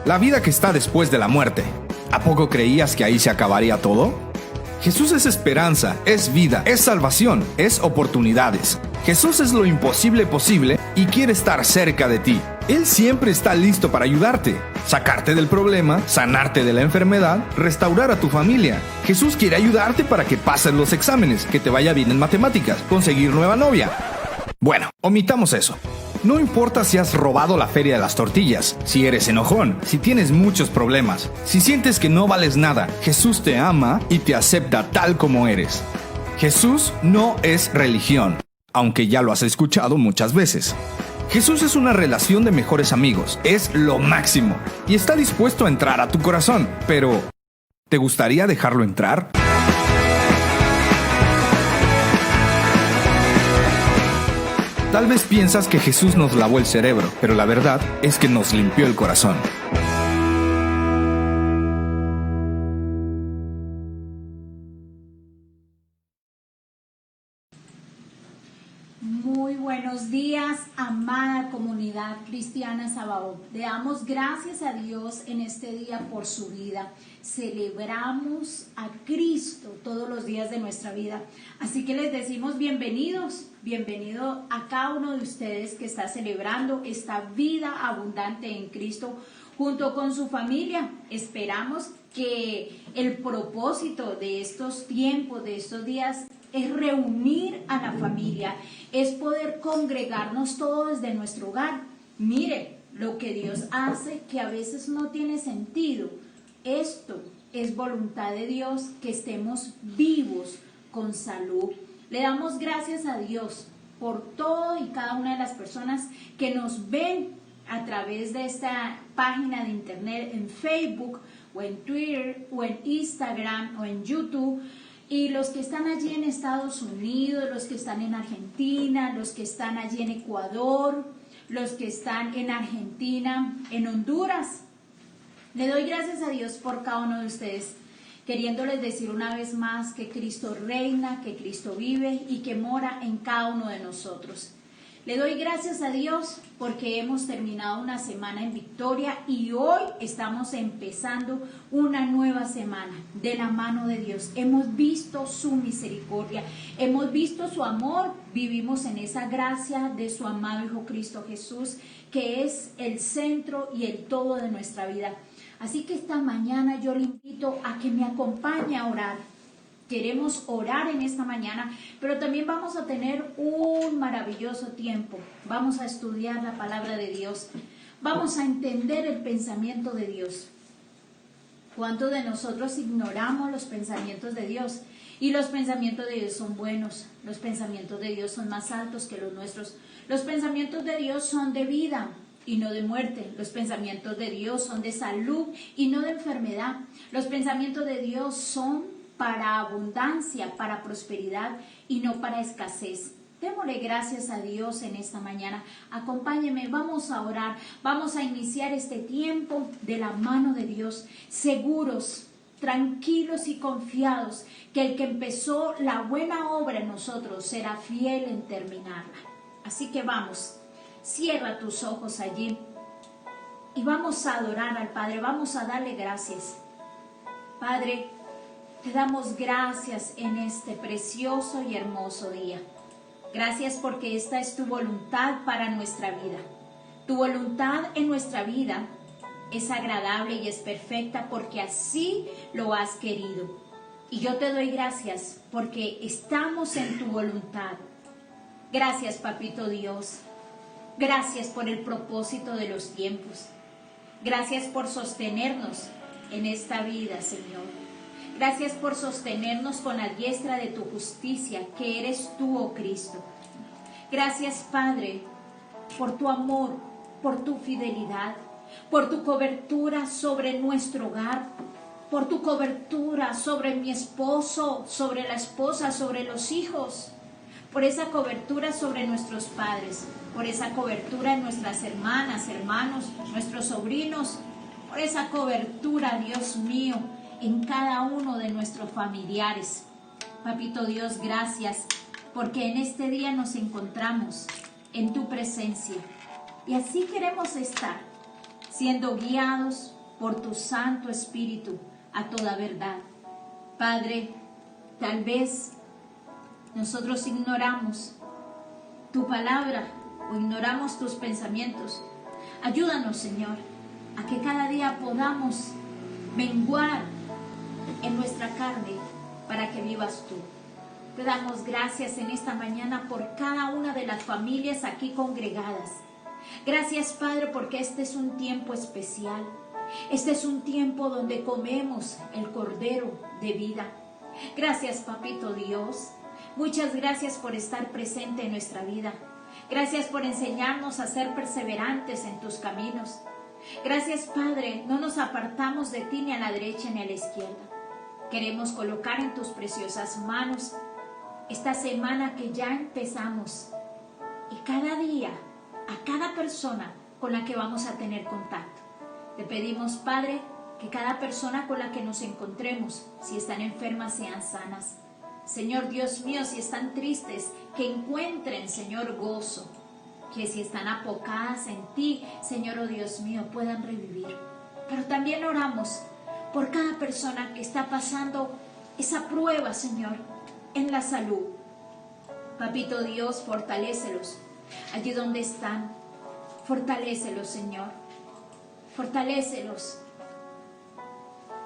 la vida que está después de la muerte. ¿A poco creías que ahí se acabaría todo? Jesús es esperanza, es vida, es salvación, es oportunidades. Jesús es lo imposible posible y quiere estar cerca de ti. Él siempre está listo para ayudarte, sacarte del problema, sanarte de la enfermedad, restaurar a tu familia. Jesús quiere ayudarte para que pases los exámenes, que te vaya bien en matemáticas, conseguir nueva novia. Bueno, omitamos eso. No importa si has robado la feria de las tortillas, si eres enojón, si tienes muchos problemas, si sientes que no vales nada, Jesús te ama y te acepta tal como eres. Jesús no es religión, aunque ya lo has escuchado muchas veces. Jesús es una relación de mejores amigos, es lo máximo y está dispuesto a entrar a tu corazón, pero ¿te gustaría dejarlo entrar? Tal vez piensas que Jesús nos lavó el cerebro, pero la verdad es que nos limpió el corazón. Muy buenos días, amada comunidad cristiana Sabaoth. Le damos gracias a Dios en este día por su vida. Celebramos a Cristo todos los días de nuestra vida. Así que les decimos bienvenidos, bienvenido a cada uno de ustedes que está celebrando esta vida abundante en Cristo junto con su familia. Esperamos que el propósito de estos tiempos, de estos días, es reunir a la familia, es poder congregarnos todos desde nuestro hogar. Mire lo que Dios hace, que a veces no tiene sentido. Esto es voluntad de Dios, que estemos vivos con salud. Le damos gracias a Dios por todo y cada una de las personas que nos ven a través de esta página de internet, en Facebook o en Twitter o en Instagram o en YouTube. Y los que están allí en Estados Unidos, los que están en Argentina, los que están allí en Ecuador, los que están en Argentina, en Honduras. Le doy gracias a Dios por cada uno de ustedes, queriéndoles decir una vez más que Cristo reina, que Cristo vive y que mora en cada uno de nosotros. Le doy gracias a Dios porque hemos terminado una semana en victoria y hoy estamos empezando una nueva semana de la mano de Dios. Hemos visto su misericordia, hemos visto su amor, vivimos en esa gracia de su amado Hijo Cristo Jesús, que es el centro y el todo de nuestra vida. Así que esta mañana yo le invito a que me acompañe a orar. Queremos orar en esta mañana, pero también vamos a tener un maravilloso tiempo. Vamos a estudiar la palabra de Dios. Vamos a entender el pensamiento de Dios. ¿Cuántos de nosotros ignoramos los pensamientos de Dios? Y los pensamientos de Dios son buenos. Los pensamientos de Dios son más altos que los nuestros. Los pensamientos de Dios son de vida y no de muerte. Los pensamientos de Dios son de salud y no de enfermedad. Los pensamientos de Dios son para abundancia, para prosperidad y no para escasez. Démosle gracias a Dios en esta mañana. Acompáñeme, vamos a orar, vamos a iniciar este tiempo de la mano de Dios, seguros, tranquilos y confiados que el que empezó la buena obra en nosotros será fiel en terminarla. Así que vamos, cierra tus ojos allí y vamos a adorar al Padre, vamos a darle gracias. Padre, te damos gracias en este precioso y hermoso día. Gracias porque esta es tu voluntad para nuestra vida. Tu voluntad en nuestra vida es agradable y es perfecta porque así lo has querido. Y yo te doy gracias porque estamos en tu voluntad. Gracias, Papito Dios. Gracias por el propósito de los tiempos. Gracias por sostenernos en esta vida, Señor. Gracias por sostenernos con la diestra de tu justicia, que eres tú, oh Cristo. Gracias, Padre, por tu amor, por tu fidelidad, por tu cobertura sobre nuestro hogar, por tu cobertura sobre mi esposo, sobre la esposa, sobre los hijos, por esa cobertura sobre nuestros padres, por esa cobertura en nuestras hermanas, hermanos, nuestros sobrinos, por esa cobertura, Dios mío, en cada uno de nuestros familiares. Papito Dios, gracias, porque en este día nos encontramos en tu presencia. Y así queremos estar, siendo guiados por tu Santo Espíritu a toda verdad. Padre, tal vez nosotros ignoramos tu palabra o ignoramos tus pensamientos. Ayúdanos, Señor, a que cada día podamos menguar en nuestra carne para que vivas tú. Te damos gracias en esta mañana por cada una de las familias aquí congregadas. Gracias, Padre, porque este es un tiempo especial. Este es un tiempo donde comemos el Cordero de vida. Gracias, Papito Dios. Muchas gracias por estar presente en nuestra vida. Gracias por enseñarnos a ser perseverantes en tus caminos. Gracias, Padre, no nos apartamos de ti ni a la derecha ni a la izquierda. Queremos colocar en tus preciosas manos esta semana que ya empezamos y cada día a cada persona con la que vamos a tener contacto. Te pedimos, Padre, que cada persona con la que nos encontremos, si están enfermas, sean sanas. Señor Dios mío, si están tristes, que encuentren, Señor, gozo. Que si están apocadas en ti, Señor, oh Dios mío, puedan revivir. Pero también oramos por cada persona que está pasando esa prueba, Señor, en la salud. Papito Dios, fortalécelos allí donde están. Fortalécelos, Señor. Fortalécelos.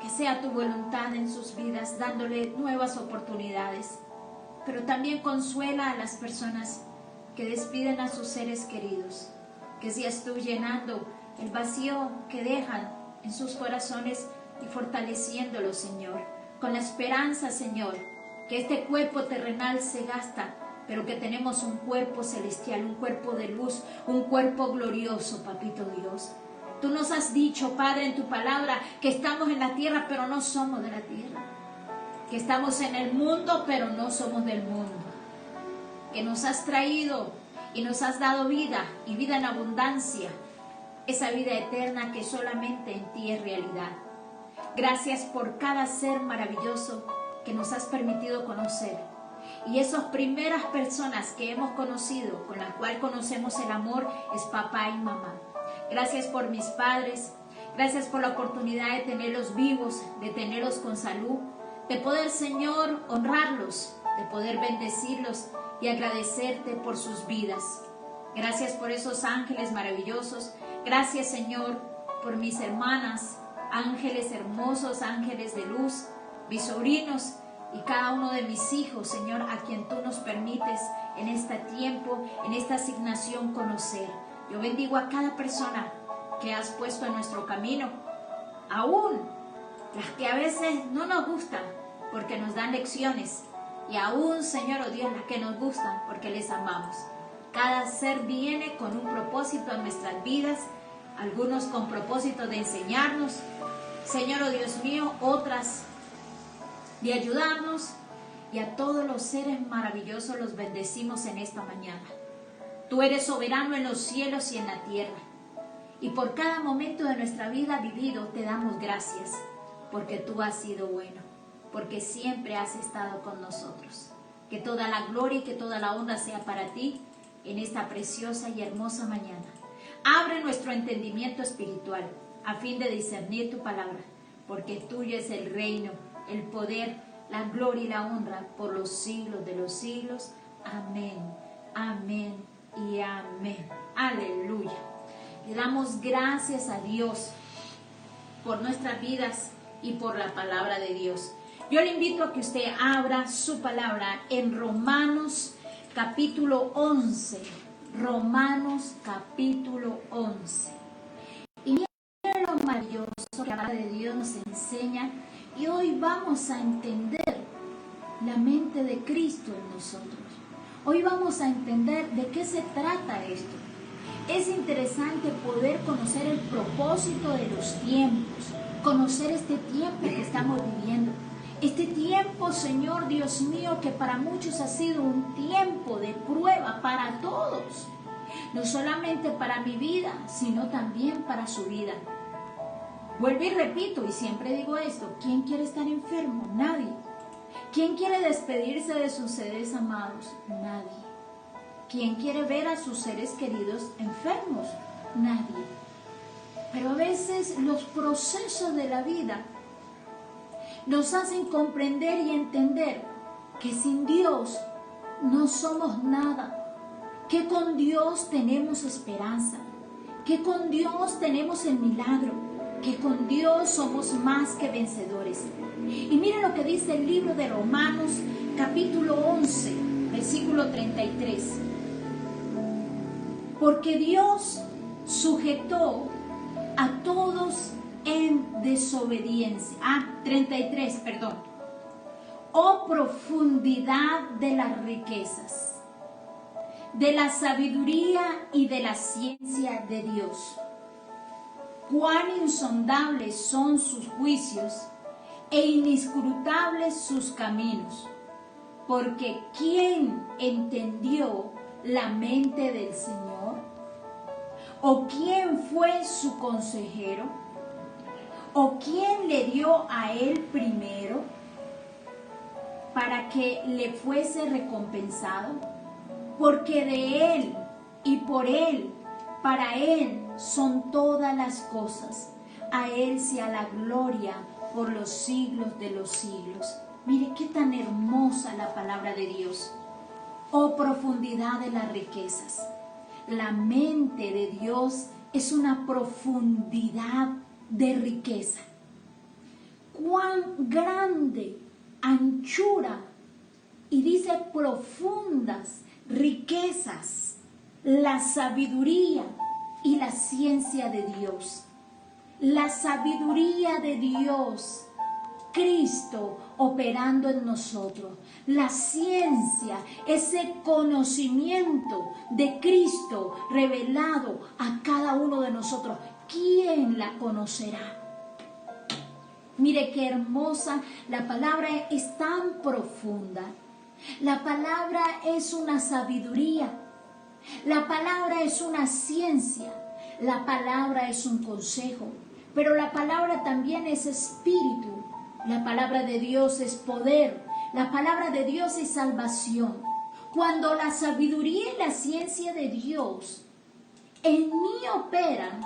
Que sea tu voluntad en sus vidas, dándole nuevas oportunidades. Pero también consuela a las personas que despiden a sus seres queridos. Que seas tú llenando el vacío que dejan en sus corazones y fortaleciéndolos, Señor. Con la esperanza, Señor, que este cuerpo terrenal se gasta, pero que tenemos un cuerpo celestial, un cuerpo de luz, un cuerpo glorioso, Papito Dios. Tú nos has dicho, Padre, en tu palabra, que estamos en la tierra, pero no somos de la tierra. Que estamos en el mundo, pero no somos del mundo. Que nos has traído y nos has dado vida, y vida en abundancia. Esa vida eterna que solamente en ti es realidad. Gracias por cada ser maravilloso que nos has permitido conocer. Y esas primeras personas que hemos conocido, con las cuales conocemos el amor, es papá y mamá. Gracias por mis padres, gracias por la oportunidad de tenerlos vivos, de tenerlos con salud, de poder, Señor, honrarlos, de poder bendecirlos y agradecerte por sus vidas. Gracias por esos ángeles maravillosos. Gracias, Señor, por mis hermanas, ángeles hermosos, ángeles de luz, mis sobrinos y cada uno de mis hijos, Señor, a quien tú nos permites en este tiempo, en esta asignación conocer. Yo bendigo a cada persona que has puesto en nuestro camino, aún las que a veces no nos gustan porque nos dan lecciones, y aún, Señor, oh Dios, las que nos gustan porque les amamos. Cada ser viene con un propósito en nuestras vidas, algunos con propósito de enseñarnos, Señor, oh Dios mío, otras de ayudarnos, y a todos los seres maravillosos los bendecimos en esta mañana. Tú eres soberano en los cielos y en la tierra. Y por cada momento de nuestra vida vivido te damos gracias, porque tú has sido bueno, porque siempre has estado con nosotros. Que toda la gloria y que toda la honra sea para ti en esta preciosa y hermosa mañana. Abre nuestro entendimiento espiritual a fin de discernir tu palabra, porque tuyo es el reino, el poder, la gloria y la honra por los siglos de los siglos. Amén, amén y amén. Aleluya. Le damos gracias a Dios por nuestras vidas y por la palabra de Dios. Yo le invito a que usted abra su palabra en Romanos capítulo 11. Romanos capítulo 11. Y miren lo maravilloso que la palabra de Dios nos enseña. Y hoy vamos a entender la mente de Cristo en nosotros. Hoy vamos a entender de qué se trata esto. Es interesante poder conocer el propósito de los tiempos, conocer este tiempo que estamos viviendo. Este tiempo, Señor Dios mío, que para muchos ha sido un tiempo de prueba para todos. No solamente para mi vida, sino también para su vida. Vuelvo y repito, y siempre digo esto, ¿quién quiere estar enfermo? Nadie. ¿Quién quiere despedirse de sus seres amados? Nadie. ¿Quién quiere ver a sus seres queridos enfermos? Nadie. Pero a veces los procesos de la vida nos hacen comprender y entender que sin Dios no somos nada, que con Dios tenemos esperanza, que con Dios tenemos el milagro, que con Dios somos más que vencedores. Y miren lo que dice el libro de Romanos, capítulo 11, versículo 33. Porque Dios sujetó a todos en desobediencia. 33, perdón. Oh profundidad de las riquezas, de la sabiduría y de la ciencia de Dios. Cuán insondables son sus juicios e inescrutables sus caminos. Porque ¿quién entendió la mente del Señor? ¿O quién fue su consejero? ¿O quién le dio a él primero para que le fuese recompensado? Porque de él y por él, para él son todas las cosas. A él sea la gloria por los siglos de los siglos. Mire qué tan hermosa la palabra de Dios. Oh profundidad de las riquezas. La mente de Dios es una profundidad de riqueza. Cuán grande, anchura, y dice profundas riquezas, la sabiduría y la ciencia de Dios. La sabiduría de Dios, Cristo operando en nosotros. La ciencia, ese conocimiento de Cristo revelado a cada uno de nosotros. ¿Quién la conocerá? Mire qué hermosa, la palabra es tan profunda. La palabra es una sabiduría. La palabra es una ciencia. La palabra es un consejo. Pero la palabra también es espíritu. La palabra de Dios es poder. La palabra de Dios es salvación. Cuando la sabiduría y la ciencia de Dios en mí operan,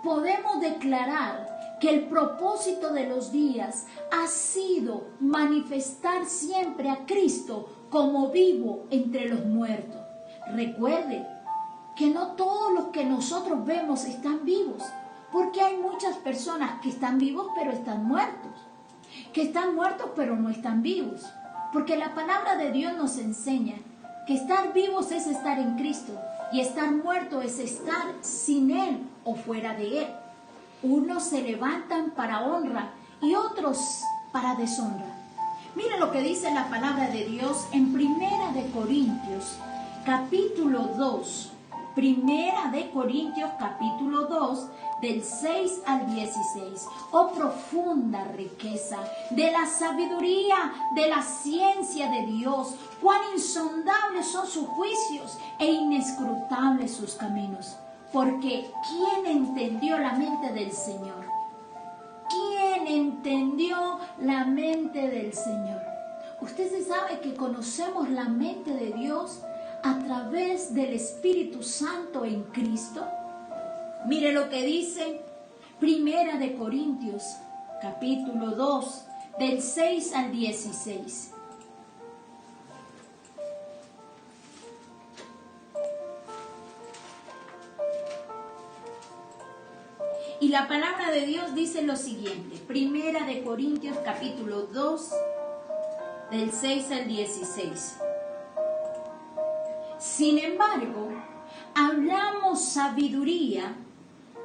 podemos declarar que el propósito de los días ha sido manifestar siempre a Cristo como vivo entre los muertos. Recuerde que no todos los que nosotros vemos están vivos, porque hay muchas personas que están vivos pero están muertos, que están muertos pero no están vivos, porque la palabra de Dios nos enseña que estar vivos es estar en Cristo y estar muerto es estar sin Él o fuera de Él. Unos se levantan para honra y otros para deshonra. Mira lo que dice la palabra de Dios en Primera de Corintios, capítulo 2. Primera de Corintios, capítulo 2, del 6 al 16. Oh profunda riqueza de la sabiduría, de la ciencia de Dios. Cuán insondables son sus juicios e inescrutables sus caminos. Porque ¿quién entendió la mente del Señor? ¿Quién entendió la mente del Señor? Usted se sabe que conocemos la mente de Dios a través del Espíritu Santo en Cristo. Mire lo que dice Primera de Corintios, capítulo 2, del 6 al 16. Y la palabra de Dios dice lo siguiente, Primera de Corintios capítulo 2, del 6 al 16. Sin embargo, hablamos sabiduría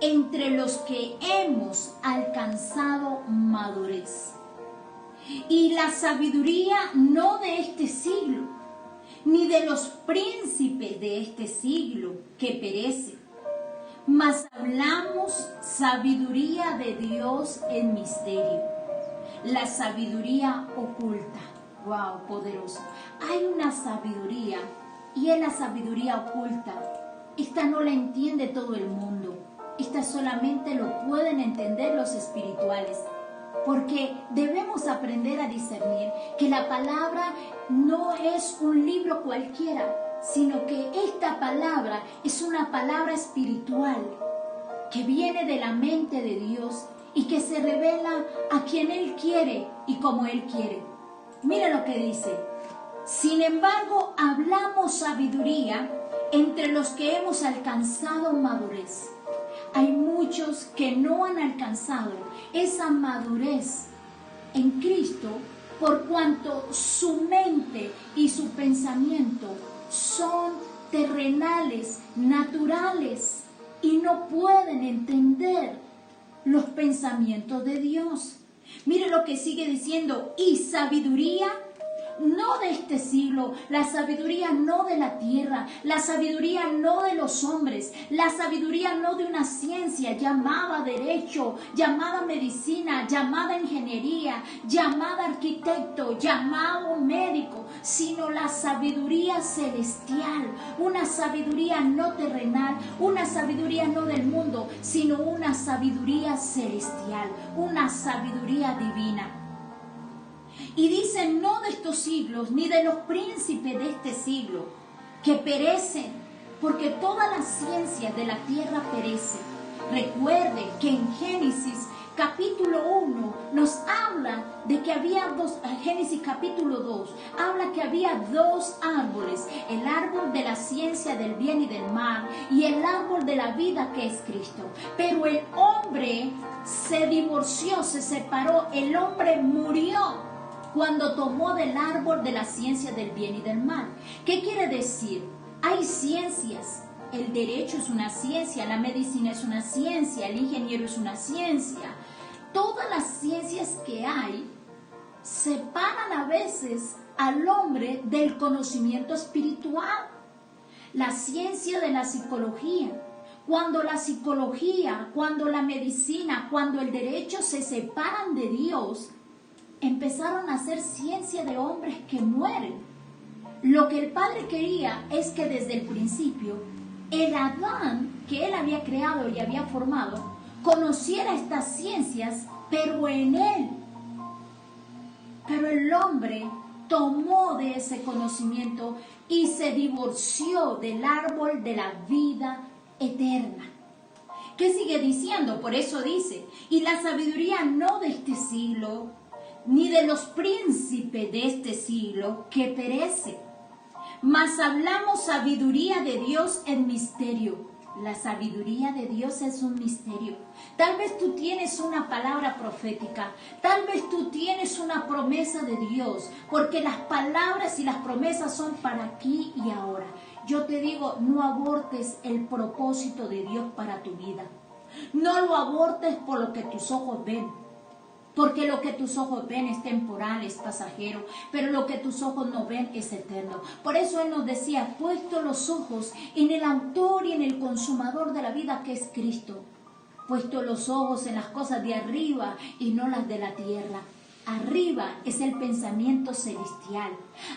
entre los que hemos alcanzado madurez. Y la sabiduría no de este siglo, ni de los príncipes de este siglo que perecen, mas hablamos sabiduría de Dios en misterio, la sabiduría oculta. ¡Wow! Poderoso. Hay una sabiduría y es la sabiduría oculta. Esta no la entiende todo el mundo. Esta solamente lo pueden entender los espirituales. Porque debemos aprender a discernir que la palabra no es un libro cualquiera, sino que esta palabra es una palabra espiritual. que viene de la mente de Dios y que se revela a quien Él quiere y como Él quiere. Mira lo que dice. Sin embargo, hablamos sabiduría entre los que hemos alcanzado madurez. Hay muchos que no han alcanzado esa madurez en Cristo por cuanto su mente y su pensamiento son terrenales, naturales, y no pueden entender los pensamientos de Dios. Mire lo que sigue diciendo, y sabiduría no de este siglo, la sabiduría no de la tierra, la sabiduría no de los hombres, la sabiduría no de una ciencia llamada derecho, llamada medicina, llamada ingeniería, llamada arquitecto, llamado médico, sino la sabiduría celestial, una sabiduría no terrenal, una sabiduría no del mundo, sino una sabiduría celestial, una sabiduría divina. Y dice, no de estos siglos, ni de los príncipes de este siglo, que perecen, porque toda la ciencia de la tierra perece. Recuerde que en Génesis capítulo 1 nos habla de que había Génesis capítulo 2, habla que había dos árboles, el árbol de la ciencia del bien y del mal, y el árbol de la vida que es Cristo. Pero el hombre se divorció, se separó, el hombre murió cuando tomó del árbol de la ciencia del bien y del mal. ¿Qué quiere decir? Hay ciencias. El derecho es una ciencia, la medicina es una ciencia, el ingeniero es una ciencia. Todas las ciencias que hay separan a veces al hombre del conocimiento espiritual. La ciencia de la psicología. Cuando la psicología, cuando la medicina, cuando el derecho se separan de Dios, empezaron a hacer ciencia de hombres que mueren. Lo que el Padre quería es que desde el principio, el Adán que Él había creado y había formado, conociera estas ciencias, pero en Él. Pero el hombre tomó de ese conocimiento y se divorció del árbol de la vida eterna. ¿Qué sigue diciendo? Por eso dice, y la sabiduría no de este siglo, ni de los príncipes de este siglo que perece, mas hablamos sabiduría de Dios en misterio. La sabiduría de Dios es un misterio. Tal vez tú tienes una palabra profética, tal vez tú tienes una promesa de Dios, porque las palabras y las promesas son para aquí y ahora. Yo te digo, no abortes el propósito de Dios para tu vida. No lo abortes por lo que tus ojos ven. Porque lo que tus ojos ven es temporal, es pasajero, pero lo que tus ojos no ven es eterno. Por eso Él nos decía, puesto los ojos en el autor y en el consumador de la vida que es Cristo. Puesto los ojos en las cosas de arriba y no las de la tierra. Arriba es el pensamiento celestial.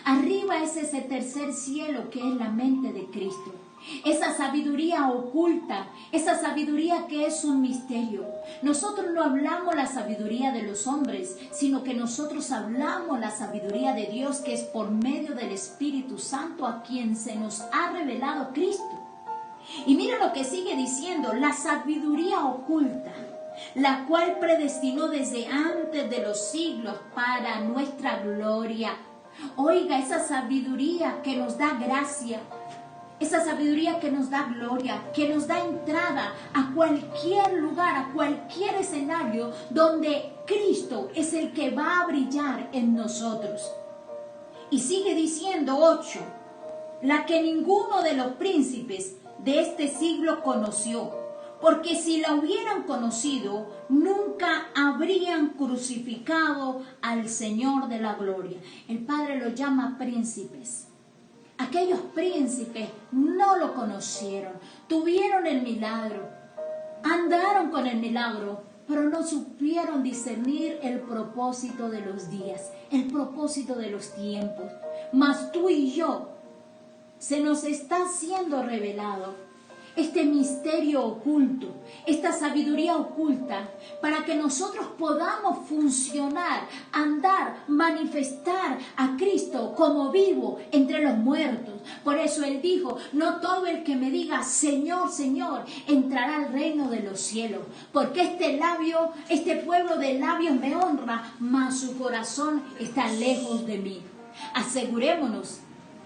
Arriba es ese tercer cielo que es la mente de Cristo. Esa sabiduría oculta, esa sabiduría que es un misterio. Nosotros no hablamos la sabiduría de los hombres, sino que nosotros hablamos la sabiduría de Dios, que es por medio del Espíritu Santo a quien se nos ha revelado Cristo. Y mira lo que sigue diciendo, la sabiduría oculta, la cual predestinó desde antes de los siglos para nuestra gloria. Oiga, esa sabiduría que nos da gracia, esa sabiduría que nos da gloria, que nos da entrada a cualquier lugar, a cualquier escenario donde Cristo es el que va a brillar en nosotros. Y sigue diciendo 8, la que ninguno de los príncipes de este siglo conoció, porque si la hubieran conocido, nunca habrían crucificado al Señor de la gloria. El Padre los llama príncipes. Aquellos príncipes no lo conocieron, tuvieron el milagro, andaron con el milagro, pero no supieron discernir el propósito de los días, el propósito de los tiempos. Mas tú y yo, se nos está siendo revelado este misterio oculto, esta sabiduría oculta, para que nosotros podamos funcionar, andar, manifestar a Cristo como vivo entre los muertos. Por eso Él dijo, no todo el que me diga Señor, Señor, entrará al reino de los cielos, porque este pueblo de labios me honra, mas su corazón está lejos de mí. Asegurémonos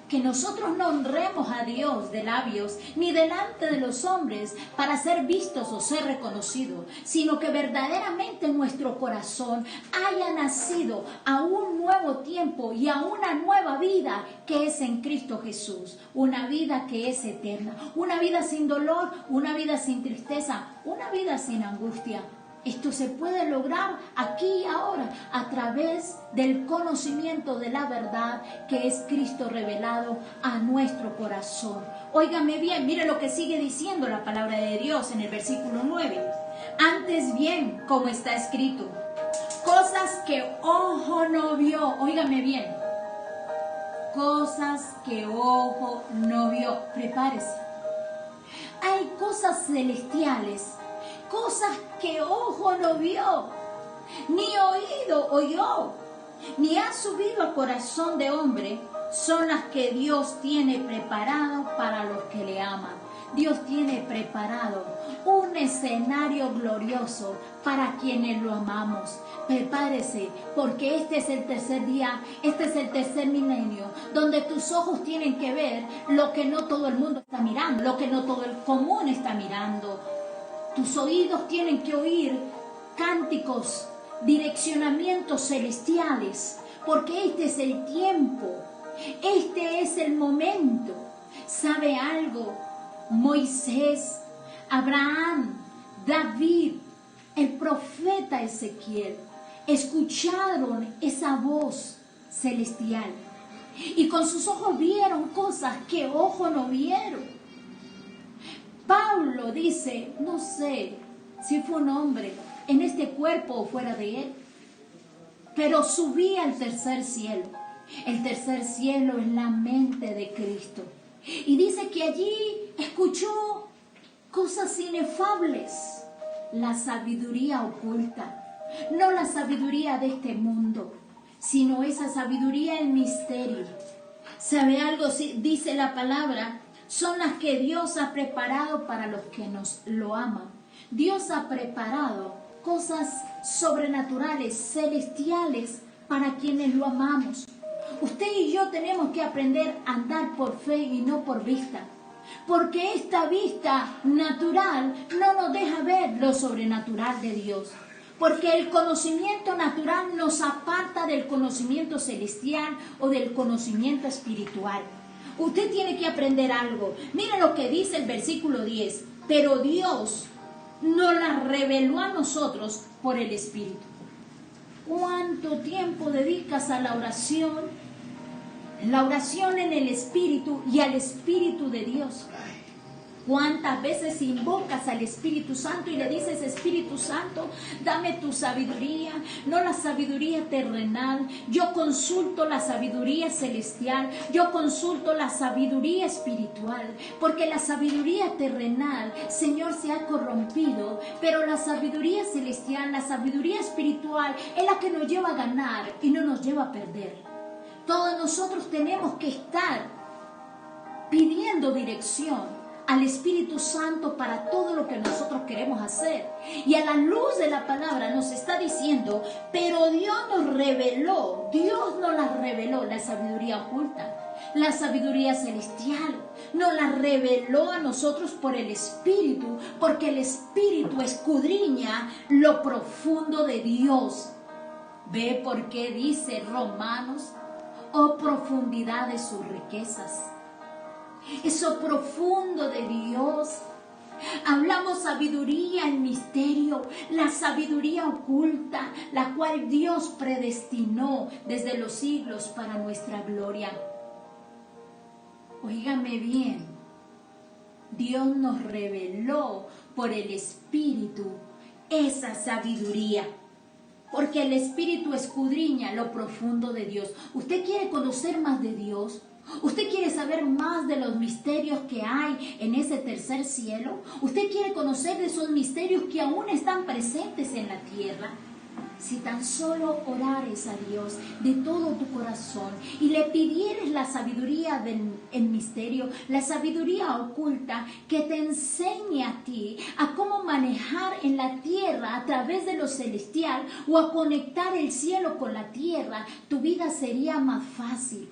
que nosotros no honremos a Dios de labios, ni delante de los hombres, para ser vistos o ser reconocidos, sino que verdaderamente nuestro corazón haya nacido a un nuevo tiempo y a una nueva vida que es en Cristo Jesús, una vida que es eterna, una vida sin dolor, una vida sin tristeza, una vida sin angustia. Esto se puede lograr aquí y ahora a través del conocimiento de la verdad que es Cristo revelado a nuestro corazón. Óigame bien, mire lo que sigue diciendo la palabra de Dios en el versículo 9. Antes bien, como está escrito, cosas que ojo no vio, óigame bien, cosas que ojo no vio, prepárese. Hay cosas celestiales, cosas que ojo no vio, ni oído oyó, ni ha subido al corazón de hombre, son las que Dios tiene preparado para los que le aman. Dios tiene preparado un escenario glorioso para quienes lo amamos. Prepárese, porque este es el tercer día, este es el tercer milenio, donde tus ojos tienen que ver lo que no todo el mundo está mirando, lo que no todo el común está mirando. Tus oídos tienen que oír cánticos, direccionamientos celestiales, porque este es el tiempo, este es el momento. ¿Sabe algo? Moisés, Abraham, David, el profeta Ezequiel, escucharon esa voz celestial y con sus ojos vieron cosas que ojo no vieron. Pablo dice, no sé si fue un hombre en este cuerpo o fuera de él, pero subí al tercer cielo. El tercer cielo es la mente de Cristo. Y dice que allí escuchó cosas inefables, la sabiduría oculta, no la sabiduría de este mundo, sino esa sabiduría en misterio. ¿Sabe algo? Dice la palabra, son las que Dios ha preparado para los que nos lo aman. Dios ha preparado cosas sobrenaturales, celestiales, para quienes lo amamos. Usted y yo tenemos que aprender a andar por fe y no por vista, porque esta vista natural no nos deja ver lo sobrenatural de Dios, porque el conocimiento natural nos aparta del conocimiento celestial o del conocimiento espiritual. Usted tiene que aprender algo. Mira lo que dice el versículo 10. Pero Dios nos la reveló a nosotros por el Espíritu. ¿Cuánto tiempo dedicas a la oración? La oración en el Espíritu y al Espíritu de Dios. ¿Cuántas veces invocas al Espíritu Santo y le dices, Espíritu Santo, dame tu sabiduría, no la sabiduría terrenal? Yo consulto la sabiduría celestial, yo consulto la sabiduría espiritual, porque la sabiduría terrenal, Señor, se ha corrompido, pero la sabiduría celestial, la sabiduría espiritual es la que nos lleva a ganar y no nos lleva a perder. Todos nosotros tenemos que estar pidiendo dirección al Espíritu Santo para todo lo que nosotros queremos hacer. Y a la luz de la palabra nos está diciendo, pero Dios nos reveló, Dios nos la reveló, la sabiduría oculta, la sabiduría celestial, nos la reveló a nosotros por el Espíritu, porque el Espíritu escudriña lo profundo de Dios. ¿Ve por qué dice Romanos? Oh, profundidad de sus riquezas. Eso profundo de Dios. Hablamos sabiduría en misterio, la sabiduría oculta, la cual Dios predestinó desde los siglos para nuestra gloria. Óigame bien, Dios nos reveló por el Espíritu esa sabiduría, porque el Espíritu escudriña lo profundo de Dios. ¿Usted quiere conocer más de Dios? ¿Usted quiere saber más de los misterios que hay en ese tercer cielo? ¿Usted quiere conocer de esos misterios que aún están presentes en la tierra? Si tan solo orares a Dios de todo tu corazón y le pidieres la sabiduría del misterio, la sabiduría oculta que te enseñe a ti a cómo manejar en la tierra a través de lo celestial o a conectar el cielo con la tierra, tu vida sería más fácil.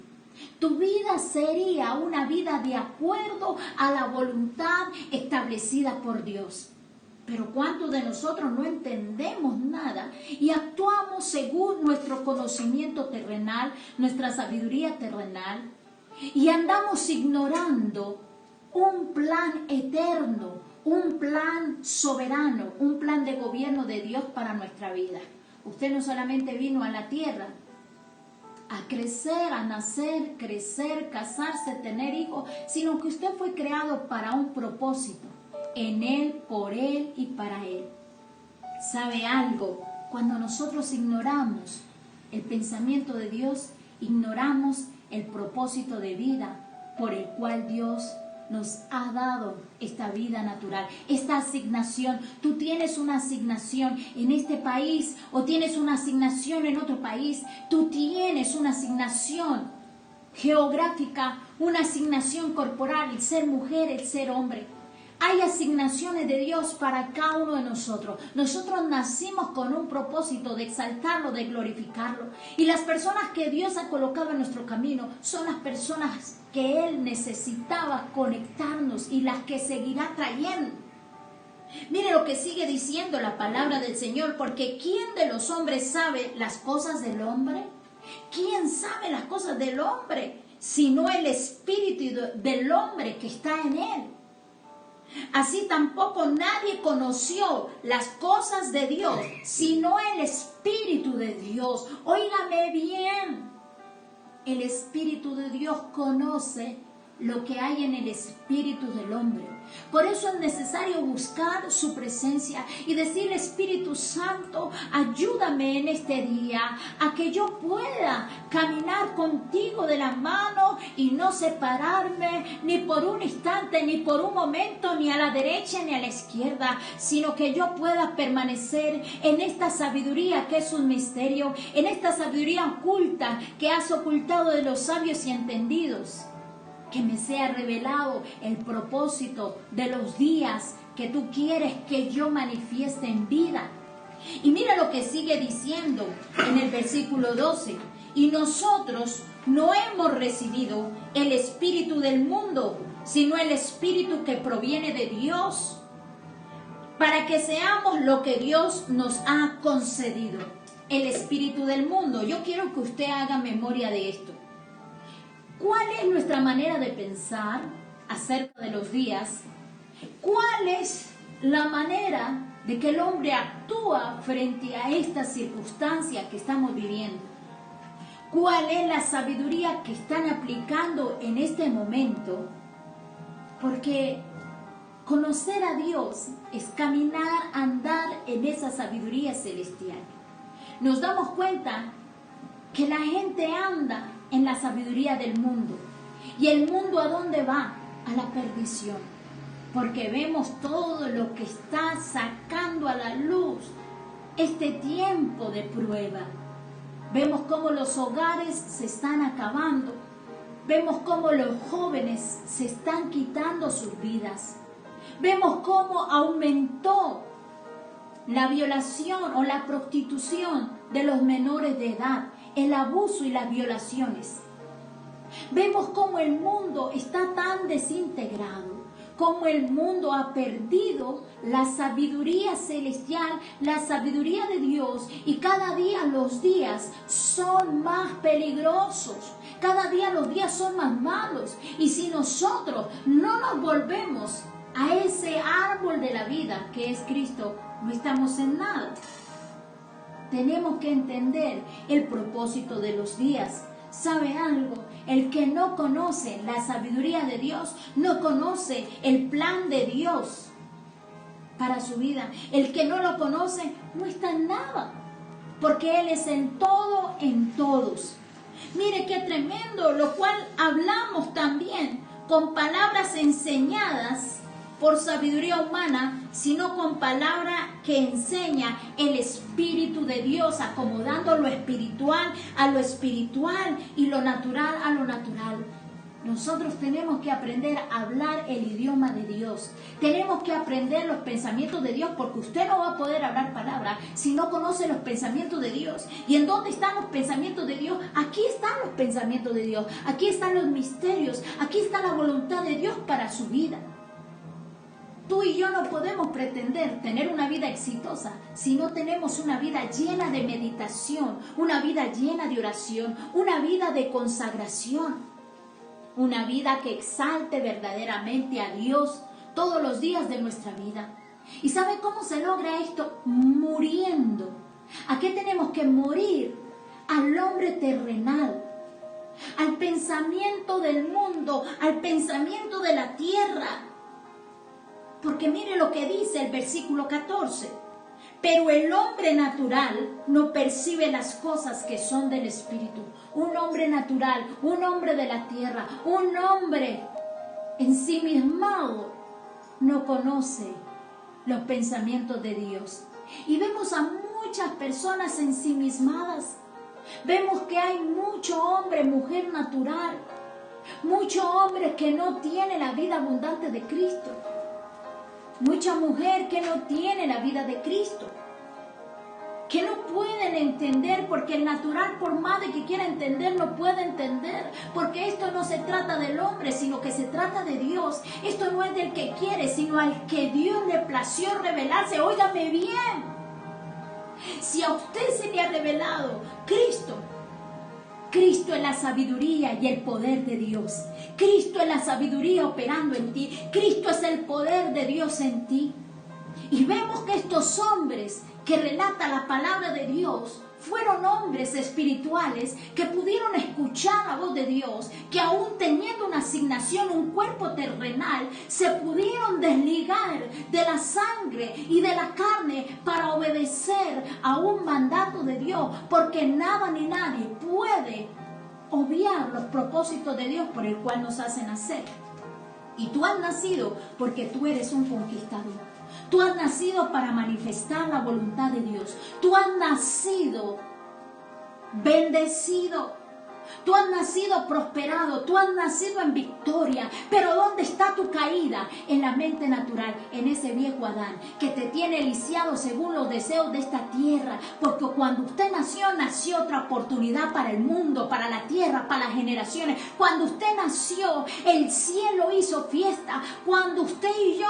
Tu vida sería una vida de acuerdo a la voluntad establecida por Dios. Pero ¿cuántos de nosotros no entendemos nada y actuamos según nuestro conocimiento terrenal, nuestra sabiduría terrenal, y andamos ignorando un plan eterno, un plan soberano, un plan de gobierno de Dios para nuestra vida? Usted no solamente vino a la tierra a crecer, a nacer, crecer, casarse, tener hijos, sino que usted fue creado para un propósito. En Él, por Él y para Él. ¿Sabe algo? Cuando nosotros ignoramos el pensamiento de Dios, ignoramos el propósito de vida por el cual Dios nos ha dado esta vida natural, esta asignación. Tú tienes una asignación en este país o tienes una asignación en otro país. Tú tienes una asignación geográfica, una asignación corporal, el ser mujer, el ser hombre. Hay asignaciones de Dios para cada uno de nosotros. Nosotros nacimos con un propósito de exaltarlo, de glorificarlo. Y las personas que Dios ha colocado en nuestro camino son las personas que Él necesitaba conectarnos y las que seguirá trayendo. Mire lo que sigue diciendo la palabra del Señor, porque ¿quién de los hombres sabe las cosas del hombre? ¿Quién sabe las cosas del hombre? Sino el espíritu del hombre que está en él. Así tampoco nadie conoció las cosas de Dios, sino el Espíritu de Dios. Óigame bien, el Espíritu de Dios conoce lo que hay en el espíritu del hombre. Por eso es necesario buscar su presencia y decir: Espíritu Santo, ayúdame en este día a que yo pueda caminar contigo de la mano y no separarme ni por un instante, ni por un momento, ni a la derecha ni a la izquierda, sino que yo pueda permanecer en esta sabiduría que es un misterio, en esta sabiduría oculta que has ocultado de los sabios y entendidos. Que me sea revelado el propósito de los días que tú quieres que yo manifieste en vida. Y mira lo que sigue diciendo en el versículo 12. Y nosotros no hemos recibido el espíritu del mundo, sino el espíritu que proviene de Dios, para que seamos lo que Dios nos ha concedido. El espíritu del mundo. Yo quiero que usted haga memoria de esto. ¿Cuál es nuestra manera de pensar acerca de los días? ¿Cuál es la manera de que el hombre actúa frente a esta circunstancia que estamos viviendo? ¿Cuál es la sabiduría que están aplicando en este momento? Porque conocer a Dios es caminar, andar en esa sabiduría celestial. Nos damos cuenta que la gente anda en la sabiduría del mundo. ¿Y el mundo a dónde va? A la perdición. Porque vemos todo lo que está sacando a la luz este tiempo de prueba. Vemos cómo los hogares se están acabando. Vemos cómo los jóvenes se están quitando sus vidas. Vemos cómo aumentó la violación o la prostitución de los menores de edad, el abuso y las violaciones. Vemos cómo el mundo está tan desintegrado, cómo el mundo ha perdido la sabiduría celestial, la sabiduría de Dios, y cada día los días son más peligrosos, cada día los días son más malos, y si nosotros no nos volvemos a ese árbol de la vida que es Cristo, no estamos en nada. Tenemos que entender el propósito de los días. ¿Sabe algo? El que no conoce la sabiduría de Dios, no conoce el plan de Dios para su vida. El que no lo conoce no está en nada, porque Él es en todo, en todos. Mire qué tremendo, lo cual hablamos también con palabras enseñadas por sabiduría humana, sino con palabra que enseña el Espíritu de Dios, acomodando lo espiritual a lo espiritual y lo natural a lo natural. Nosotros tenemos que aprender a hablar el idioma de Dios. Tenemos que aprender los pensamientos de Dios, porque usted no va a poder hablar palabra si no conoce los pensamientos de Dios. ¿Y en dónde están los pensamientos de Dios? Aquí están los pensamientos de Dios. Aquí están los misterios. Aquí está la voluntad de Dios para su vida. Tú y yo no podemos pretender tener una vida exitosa si no tenemos una vida llena de meditación, una vida llena de oración, una vida de consagración. Una vida que exalte verdaderamente a Dios todos los días de nuestra vida. ¿Y sabe cómo se logra esto? Muriendo. ¿A qué tenemos que morir? Al hombre terrenal, al pensamiento del mundo, al pensamiento de la tierra. Porque mire lo que dice el versículo 14. Pero el hombre natural no percibe las cosas que son del Espíritu. Un hombre natural, un hombre de la tierra, un hombre ensimismado no conoce los pensamientos de Dios. Y vemos a muchas personas ensimismadas. Vemos que hay mucho hombre, mujer natural, mucho hombre que no tiene la vida abundante de Cristo. Mucha mujer que no tiene la vida de Cristo, que no pueden entender, porque el natural, por más de que quiera entender, no puede entender, porque esto no se trata del hombre, sino que se trata de Dios. Esto no es del que quiere, sino al que Dios le plació revelarse. Óigame bien, si a usted se le ha revelado Cristo es la sabiduría y el poder de Dios. Cristo es la sabiduría operando en ti. Cristo es el poder de Dios en ti. Y vemos que estos hombres que relata la palabra de Dios fueron hombres espirituales que pudieron escuchar la voz de Dios, que aún teniendo una asignación, un cuerpo terrenal, se pudieron desligar de la sangre y de la carne para obedecer a un mandato de Dios, porque nada ni nadie puede obviar los propósitos de Dios por el cual nos hace nacer. Y tú has nacido porque tú eres un conquistador. Tú has nacido para manifestar la voluntad de Dios. Tú has nacido bendecido. Tú has nacido prosperado. Tú has nacido en victoria. Pero ¿dónde está tu caída? En la mente natural, en ese viejo Adán que te tiene lisiado según los deseos de esta tierra. Porque cuando usted nació otra oportunidad para el mundo, para la tierra, para las generaciones. Cuando usted nació, el cielo hizo fiesta. Cuando usted y yo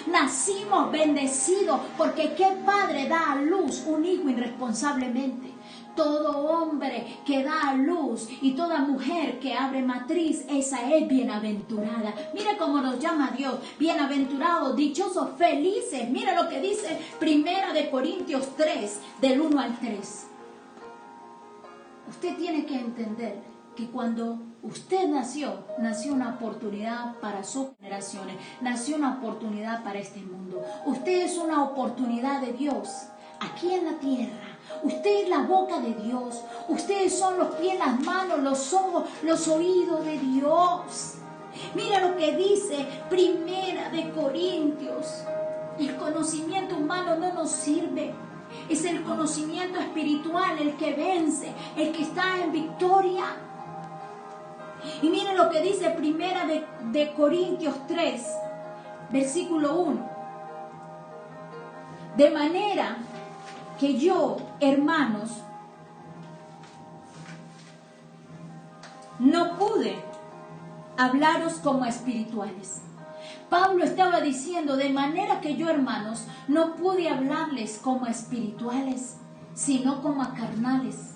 nacimos bendecidos. Porque ¿qué padre da a luz un hijo irresponsablemente? Todo hombre que da a luz y toda mujer que abre matriz, esa es bienaventurada. Mire cómo nos llama Dios, bienaventurados, dichosos, felices. Mire lo que dice 1 Corintios 3, del 1 al 3. Usted tiene que entender que cuando usted nació una oportunidad para sus generaciones, nació una oportunidad para este mundo. Usted es una oportunidad de Dios aquí en la tierra. Usted es la boca de Dios. Ustedes son los pies, las manos, los ojos, los oídos de Dios. Mira lo que dice 1 Corintios. El conocimiento humano no nos sirve. Es el conocimiento espiritual el que vence, el que está en victoria. Y mire lo que dice 1 Corintios 3, versículo 1. De manera que yo, hermanos, no pude hablaros como espirituales. Pablo estaba diciendo, de manera que yo, hermanos, no pude hablarles como espirituales, sino como a carnales.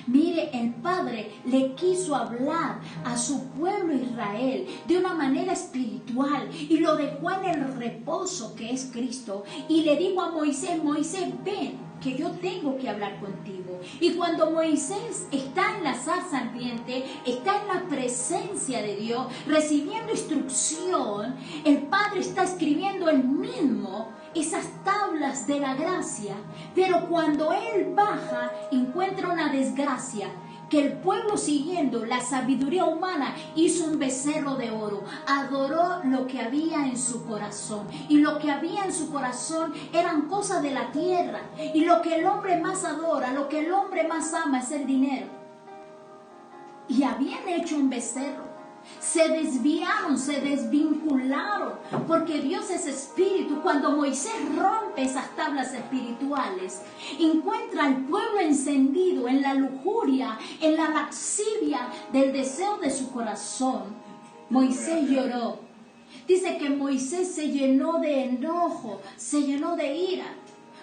Mire, el Padre le quiso hablar a su pueblo Israel de una manera espiritual y lo dejó en el reposo que es Cristo. Y le dijo a Moisés, Moisés, ven, que yo tengo que hablar contigo. Y cuando Moisés está en la zarza ardiente, está en la presencia de Dios, recibiendo instrucción, el Padre está escribiendo él mismo esas tablas de la gracia. Pero cuando él baja, encuentra una desgracia, que el pueblo, siguiendo la sabiduría humana, hizo un becerro de oro, adoró lo que había en su corazón, y lo que había en su corazón eran cosas de la tierra, y lo que el hombre más adora, lo que el hombre más ama es el dinero. Y habían hecho un becerro. Se desviaron, se desvincularon, porque Dios es espíritu. Cuando Moisés rompe esas tablas espirituales, encuentra al pueblo encendido en la lujuria, en la lascivia del deseo de su corazón. Moisés lloró. Dice que Moisés se llenó de enojo, se llenó de ira,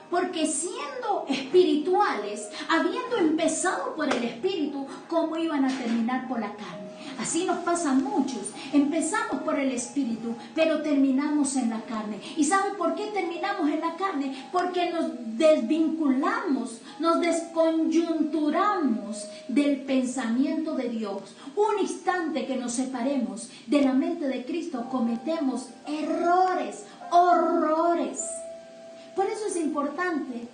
porque siendo espirituales, habiendo empezado por el espíritu, ¿cómo iban a terminar por la carne? Así nos pasa a muchos. Empezamos por el espíritu, pero terminamos en la carne. ¿Y sabe por qué terminamos en la carne? Porque nos desvinculamos, nos descoyunturamos del pensamiento de Dios. Un instante que nos separemos de la mente de Cristo, cometemos errores, horrores. Por eso es importante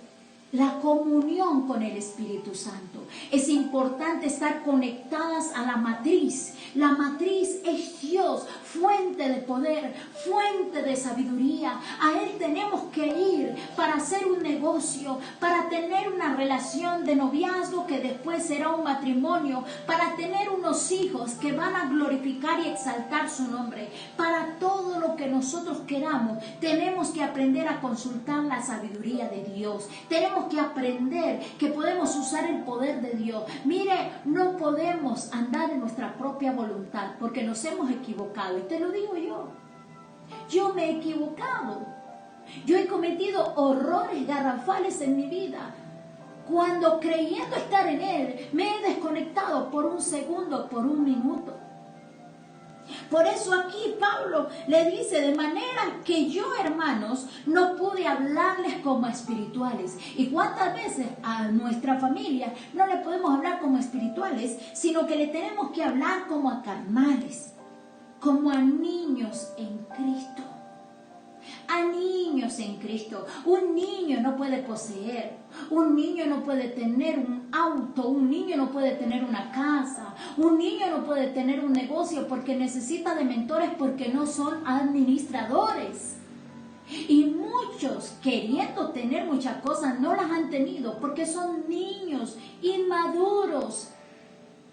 la comunión con el Espíritu Santo. Es importante estar conectadas a la matriz. La matriz es Dios, fuente de poder, fuente de sabiduría. A Él tenemos que ir para hacer un negocio, para tener una relación de noviazgo que después será un matrimonio, para tener unos hijos que van a glorificar y exaltar su nombre. Para todo lo que nosotros queramos, tenemos que aprender a consultar la sabiduría de Dios. Tenemos que aprender que podemos usar el poder de Dios. Mire, no podemos andar en nuestra propia voluntad porque nos hemos equivocado. Y te lo digo yo. Yo me he equivocado. Yo he cometido horrores garrafales en mi vida. Cuando creyendo estar en Él, me he desconectado por un segundo, por un minuto. Por eso aquí Pablo le dice, de manera que yo, hermanos, no pude hablarles como espirituales. ¿Y cuántas veces a nuestra familia no le podemos hablar como espirituales, sino que le tenemos que hablar como a carnales, como a niños en Cristo? A niños en Cristo. Un niño no puede poseer, un niño no puede tener un auto, un niño no puede tener una casa, un niño no puede tener un negocio porque necesita de mentores, porque no son administradores. Y muchos, queriendo tener muchas cosas, no las han tenido porque son niños inmaduros.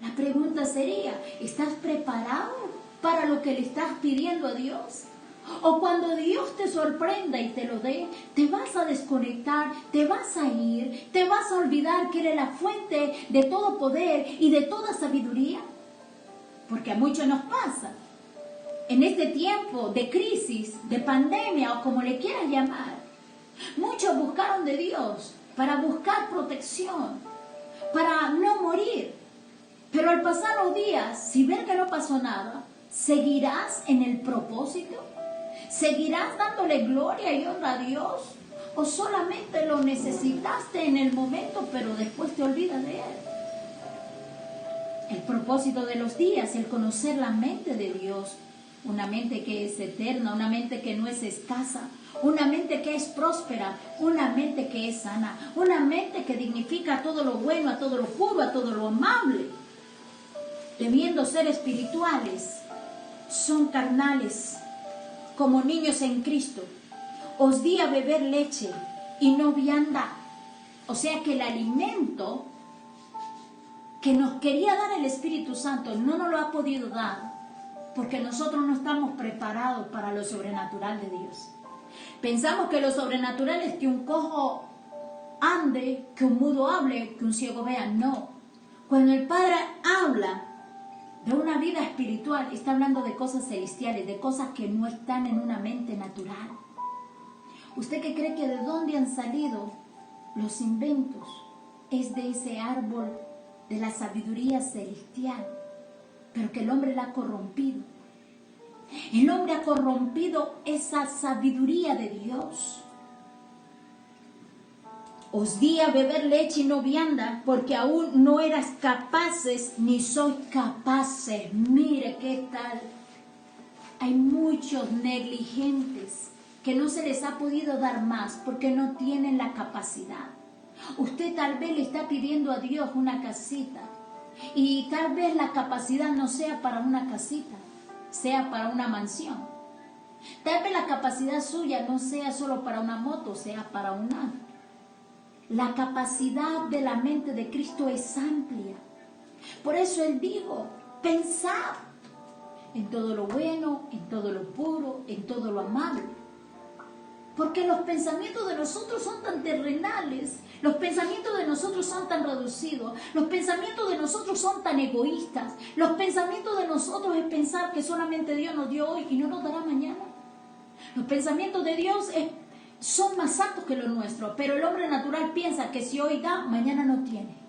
La pregunta sería, ¿estás preparado para lo que le estás pidiendo a Dios? O cuando Dios te sorprenda y te lo dé, te vas a desconectar, te vas a ir, te vas a olvidar que eres la fuente de todo poder y de toda sabiduría. Porque a muchos nos pasa. En este tiempo de crisis, de pandemia o como le quieras llamar, muchos buscaron de Dios para buscar protección, para no morir. Pero al pasar los días, si ven que no pasó nada, ¿seguirás en el propósito? ¿Seguirás dándole gloria y honra a Dios? ¿O solamente lo necesitaste en el momento, pero después te olvidas de Él? El propósito de los días, el conocer la mente de Dios. Una mente que es eterna, una mente que no es escasa, una mente que es próspera, una mente que es sana, una mente que dignifica a todo lo bueno, a todo lo puro, a todo lo amable. Debiendo ser espirituales, son carnales, como niños en Cristo. Os di a beber leche y no vianda. O sea que el alimento que nos quería dar el Espíritu Santo no nos lo ha podido dar, porque nosotros no estamos preparados para lo sobrenatural de Dios. Pensamos que lo sobrenatural es que un cojo ande, que un mudo hable, que un ciego vea. No. Cuando el Padre habla de una vida espiritual, está hablando de cosas celestiales, de cosas que no están en una mente natural. ¿Usted qué cree que de dónde han salido los inventos? Es de ese árbol de la sabiduría celestial, pero que el hombre la ha corrompido. El hombre ha corrompido esa sabiduría de Dios. Os di a beber leche y no vianda, porque aún no eras capaces ni sois capaces. Mire qué tal. Hay muchos negligentes que no se les ha podido dar más porque no tienen la capacidad. Usted tal vez le está pidiendo a Dios una casita Y tal vez la capacidad no sea para una casita, sea para una mansión. Tal vez la capacidad suya no sea solo para una moto, sea para un auto. La capacidad de la mente de Cristo es amplia. Por eso Él dijo, pensad en todo lo bueno, en todo lo puro, en todo lo amable. Porque los pensamientos de nosotros son tan terrenales, los pensamientos de nosotros son tan reducidos, los pensamientos de nosotros son tan egoístas, los pensamientos de nosotros es pensar que solamente Dios nos dio hoy y no nos dará mañana. Los pensamientos de Dios son más altos que los nuestros, pero el hombre natural piensa que si hoy da, mañana no tiene.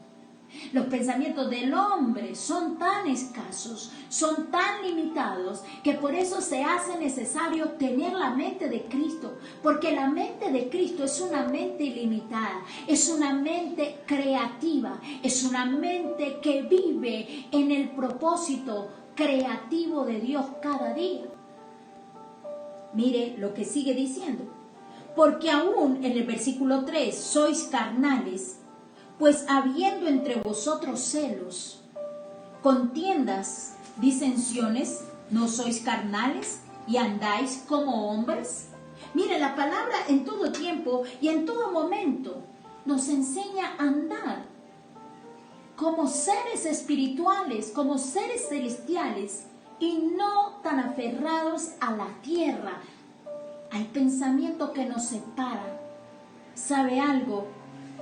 Los pensamientos del hombre son tan escasos, son tan limitados, que por eso se hace necesario tener la mente de Cristo, porque la mente de Cristo es una mente ilimitada, es una mente creativa, es una mente que vive en el propósito creativo de Dios cada día. Mire lo que sigue diciendo, porque aún en el versículo 3, sois carnales, pues habiendo entre vosotros celos, contiendas, disensiones, ¿no sois carnales y andáis como hombres? Mire, la palabra en todo tiempo y en todo momento nos enseña a andar como seres espirituales, como seres celestiales y no tan aferrados a la tierra, al pensamiento que nos separa. ¿Sabe algo?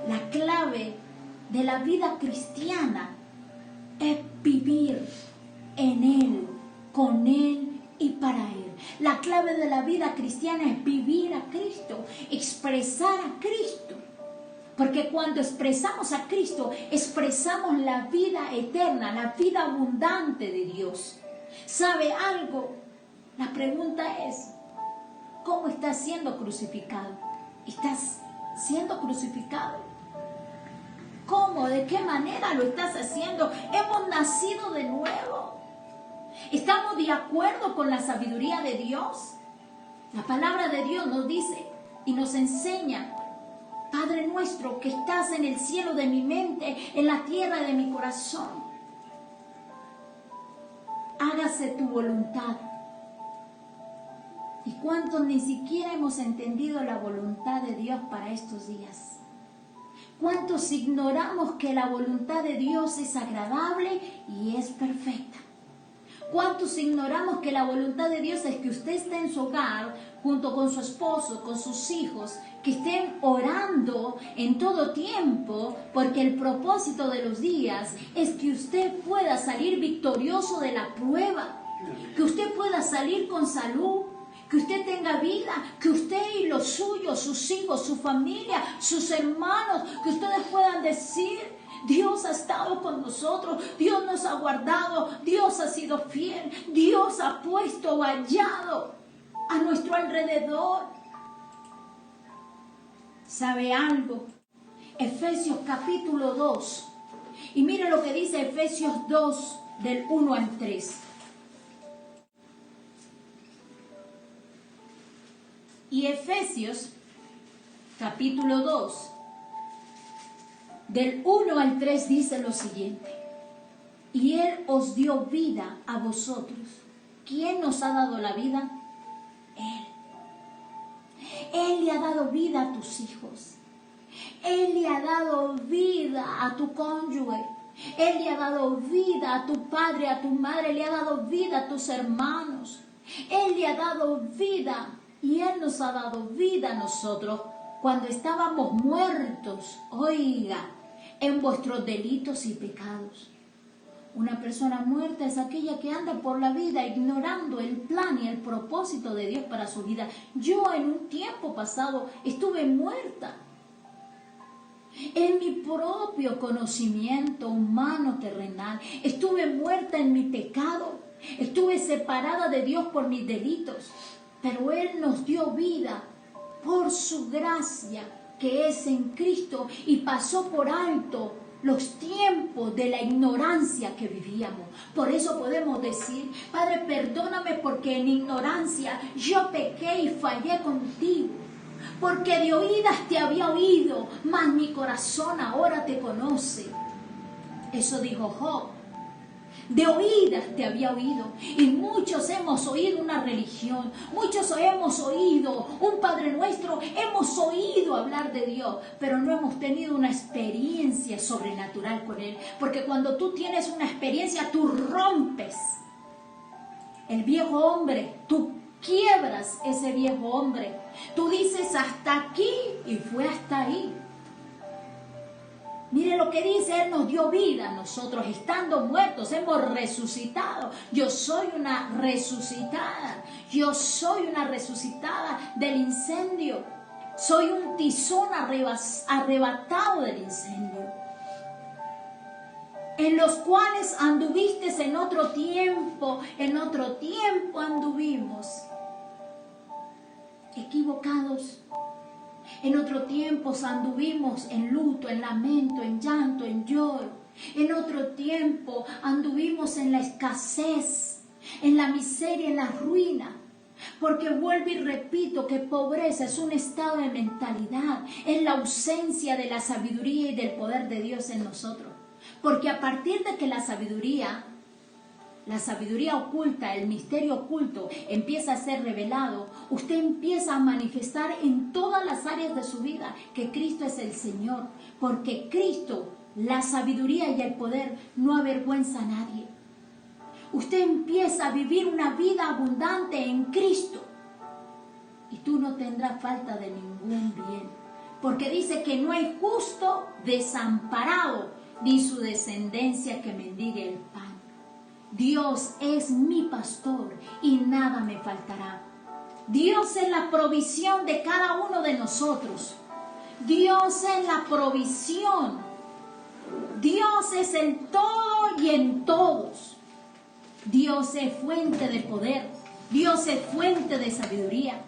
La clave de la vida cristiana es vivir en Él, con Él y para Él. La clave de la vida cristiana es vivir a Cristo, expresar a Cristo. Porque cuando expresamos a Cristo, expresamos la vida eterna, la vida abundante de Dios. ¿Sabe algo? La pregunta es, ¿cómo estás siendo crucificado? ¿Estás siendo crucificado? ¿Cómo? ¿De qué manera lo estás haciendo? Hemos nacido de nuevo. ¿Estamos de acuerdo con la sabiduría de Dios? La palabra de Dios nos dice y nos enseña, Padre nuestro que estás en el cielo de mi mente, en la tierra de mi corazón, hágase tu voluntad. ¿Y cuántos ni siquiera hemos entendido la voluntad de Dios para estos días? ¿Cuántos ignoramos que la voluntad de Dios es agradable y es perfecta? ¿Cuántos ignoramos que la voluntad de Dios es que usted esté en su hogar junto con su esposo, con sus hijos, que estén orando en todo tiempo, porque el propósito de los días es que usted pueda salir victorioso de la prueba, que usted pueda salir con salud, que usted tenga vida, que usted y los suyos, sus hijos, su familia, sus hermanos, que ustedes puedan decir, Dios ha estado con nosotros, Dios nos ha guardado, Dios ha sido fiel, Dios ha puesto vallado a nuestro alrededor. ¿Sabe algo? Efesios capítulo 2. Y mire lo que dice Efesios 2, del 1 al 3. Y Efesios capítulo 2, del 1 al 3 dice lo siguiente. Y Él os dio vida a vosotros. ¿Quién nos ha dado la vida? Él. Él le ha dado vida a tus hijos. Él le ha dado vida a tu cónyuge. Él le ha dado vida a tu padre, a tu madre. Le ha dado vida a tus hermanos. Él le ha dado vida. Y Él nos ha dado vida a nosotros cuando estábamos muertos, oiga, en vuestros delitos y pecados. Una persona muerta es aquella que anda por la vida ignorando el plan y el propósito de Dios para su vida. Yo en un tiempo pasado estuve muerta en mi propio conocimiento humano terrenal. Estuve muerta en mi pecado. Estuve separada de Dios por mis delitos. Pero Él nos dio vida por su gracia que es en Cristo y pasó por alto los tiempos de la ignorancia que vivíamos. Por eso podemos decir, Padre, perdóname porque en ignorancia yo pequé y fallé contigo. Porque de oídas te había oído, mas mi corazón ahora te conoce. Eso dijo Job De oídas te había oído, y muchos hemos oído una religión, muchos hemos oído un Padre Nuestro, hemos oído hablar de Dios, pero no hemos tenido una experiencia sobrenatural con Él, porque cuando tú tienes una experiencia, tú rompes el viejo hombre, tú quiebras ese viejo hombre, tú dices hasta aquí y fue hasta ahí. Mire lo que dice, Él nos dio vida, nosotros estando muertos hemos resucitado. Yo soy una resucitada del incendio. Soy un tizón arrebatado del incendio. En los cuales anduviste en otro tiempo anduvimos equivocados. En otro tiempo anduvimos en luto, en lamento, en llanto, en lloro. En otro tiempo anduvimos en la escasez, en la miseria, en la ruina. Porque vuelvo y repito que pobreza es un estado de mentalidad, es la ausencia de la sabiduría y del poder de Dios en nosotros. Porque a partir de que la sabiduría oculta, el misterio oculto empieza a ser revelado, usted empieza a manifestar en todas las áreas de su vida que Cristo es el Señor, porque Cristo, la sabiduría y el poder no avergüenza a nadie. Usted empieza a vivir una vida abundante en Cristo y tú no tendrás falta de ningún bien, porque dice que no hay justo desamparado ni su descendencia que mendigue el pan. Dios es mi pastor y nada me faltará. Dios es la provisión de cada uno de nosotros. Dios es la provisión. Dios es el todo y en todos. Dios es fuente de poder. Dios es fuente de sabiduría.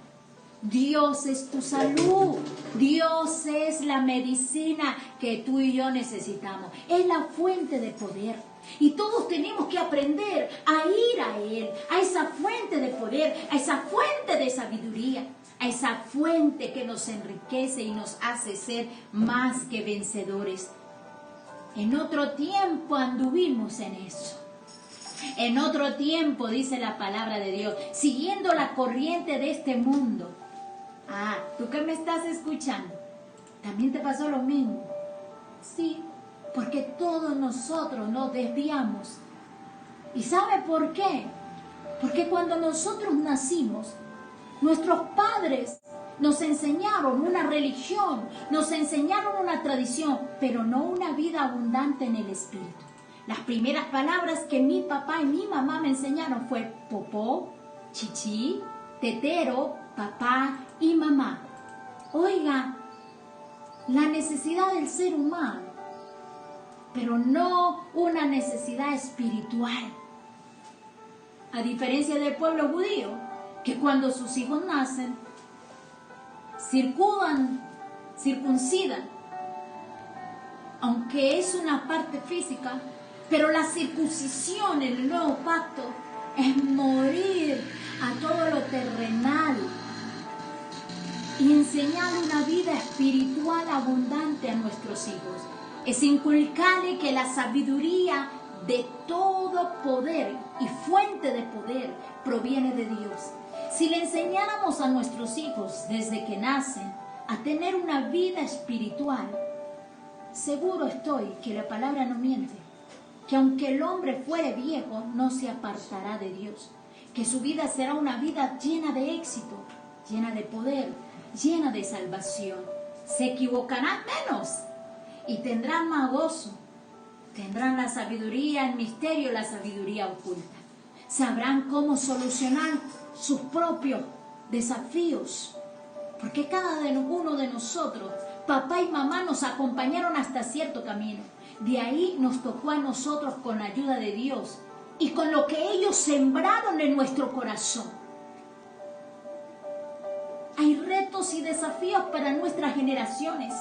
Dios es tu salud. Dios es la medicina que tú y yo necesitamos. Es la fuente de poder. Y todos tenemos que aprender a ir a Él, a esa fuente de poder, a esa fuente de sabiduría, a esa fuente que nos enriquece y nos hace ser más que vencedores. En otro tiempo anduvimos en eso. En otro tiempo, dice la palabra de Dios, siguiendo la corriente de este mundo. Ah, tú que me estás escuchando, ¿también te pasó lo mismo? Sí. Porque todos nosotros nos desviamos. ¿Y sabe por qué? Porque cuando nosotros nacimos, nuestros padres nos enseñaron una religión, nos enseñaron una tradición, pero no una vida abundante en el espíritu. Las primeras palabras que mi papá y mi mamá me enseñaron fue popó, chichi, tetero, papá y mamá. Oiga, la necesidad del ser humano, pero no una necesidad espiritual. A diferencia del pueblo judío, que cuando sus hijos nacen, circuncidan, aunque es una parte física, pero la circuncisión en el nuevo pacto es morir a todo lo terrenal y enseñar una vida espiritual abundante a nuestros hijos. Es inculcarle que la sabiduría de todo poder y fuente de poder proviene de Dios. Si le enseñáramos a nuestros hijos desde que nacen a tener una vida espiritual, seguro estoy que la palabra no miente, que aunque el hombre fuere viejo, no se apartará de Dios, que su vida será una vida llena de éxito, llena de poder, llena de salvación. Se equivocarán menos y tendrán más gozo, tendrán la sabiduría, el misterio, la sabiduría oculta. Sabrán cómo solucionar sus propios desafíos, porque cada uno de nosotros, papá y mamá nos acompañaron hasta cierto camino. De ahí nos tocó a nosotros con la ayuda de Dios y con lo que ellos sembraron en nuestro corazón. Hay retos y desafíos para nuestras generaciones.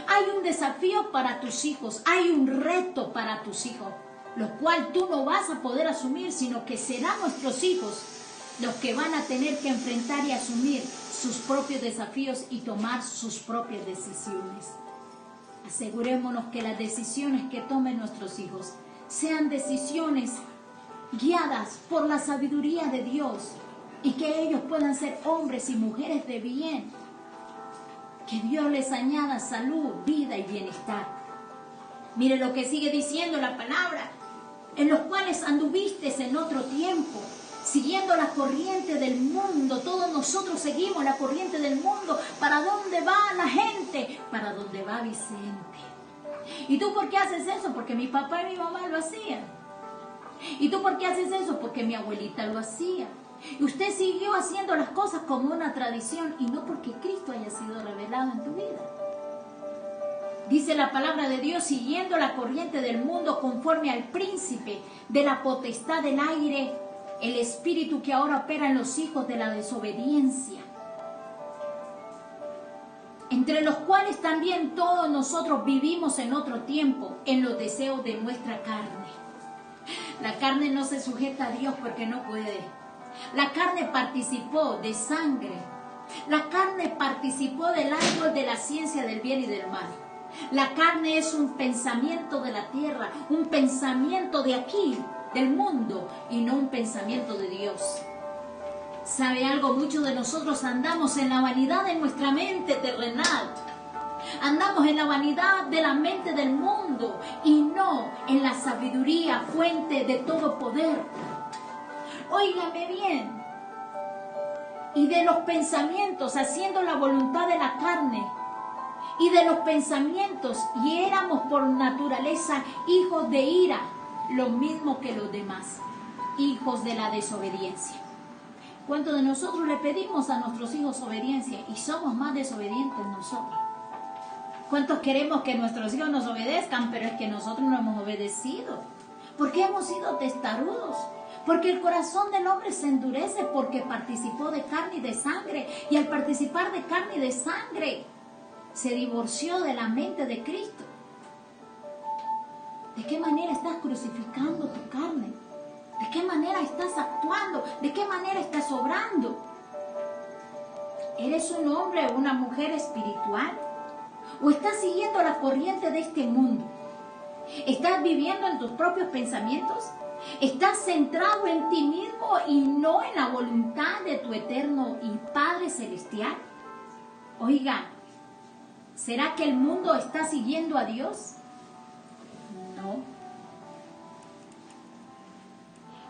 Hay un desafío para tus hijos, hay un reto para tus hijos, lo cual tú no vas a poder asumir, sino que serán nuestros hijos los que van a tener que enfrentar y asumir sus propios desafíos y tomar sus propias decisiones. Asegurémonos que las decisiones que tomen nuestros hijos sean decisiones guiadas por la sabiduría de Dios y que ellos puedan ser hombres y mujeres de bien. Que Dios les añada salud, vida y bienestar. Mire lo que sigue diciendo la palabra. En los cuales anduviste en otro tiempo, siguiendo la corriente del mundo. Todos nosotros seguimos la corriente del mundo. ¿Para dónde va la gente? Para dónde va Vicente. ¿Y tú por qué haces eso? Porque mi papá y mi mamá lo hacían. ¿Y tú por qué haces eso? Porque mi abuelita lo hacía. Y usted siguió haciendo las cosas como una tradición y no porque Cristo haya sido revelado en tu vida. Dice la palabra de Dios, siguiendo la corriente del mundo conforme al príncipe de la potestad del aire, el espíritu que ahora opera en los hijos de la desobediencia, entre los cuales también todos nosotros vivimos en otro tiempo, en los deseos de nuestra carne. La carne no se sujeta a Dios porque no puede. La carne participó de sangre. La carne participó del árbol de la ciencia del bien y del mal. La carne es un pensamiento de la tierra, un pensamiento de aquí, del mundo, y no un pensamiento de Dios. ¿Sabe algo? Muchos de nosotros andamos en la vanidad de nuestra mente terrenal. Andamos en la vanidad de la mente del mundo y no en la sabiduría, fuente de todo poder. Óigame bien. Y de los pensamientos, haciendo la voluntad de la carne, y de los pensamientos, y éramos por naturaleza hijos de ira, lo mismo que los demás, hijos de la desobediencia. ¿Cuántos de nosotros le pedimos a nuestros hijos obediencia y somos más desobedientes nosotros? ¿Cuántos queremos que nuestros hijos nos obedezcan, pero es que nosotros no hemos obedecido? Porque hemos sido testarudos. Porque el corazón del hombre se endurece porque participó de carne y de sangre. Y al participar de carne y de sangre, se divorció de la mente de Cristo. ¿De qué manera estás crucificando tu carne? ¿De qué manera estás actuando? ¿De qué manera estás obrando? ¿Eres un hombre o una mujer espiritual? ¿O estás siguiendo la corriente de este mundo? ¿Estás viviendo en tus propios pensamientos? ¿Estás centrado en ti mismo y no en la voluntad de tu eterno y Padre Celestial? Oiga, ¿será que el mundo está siguiendo a Dios? No.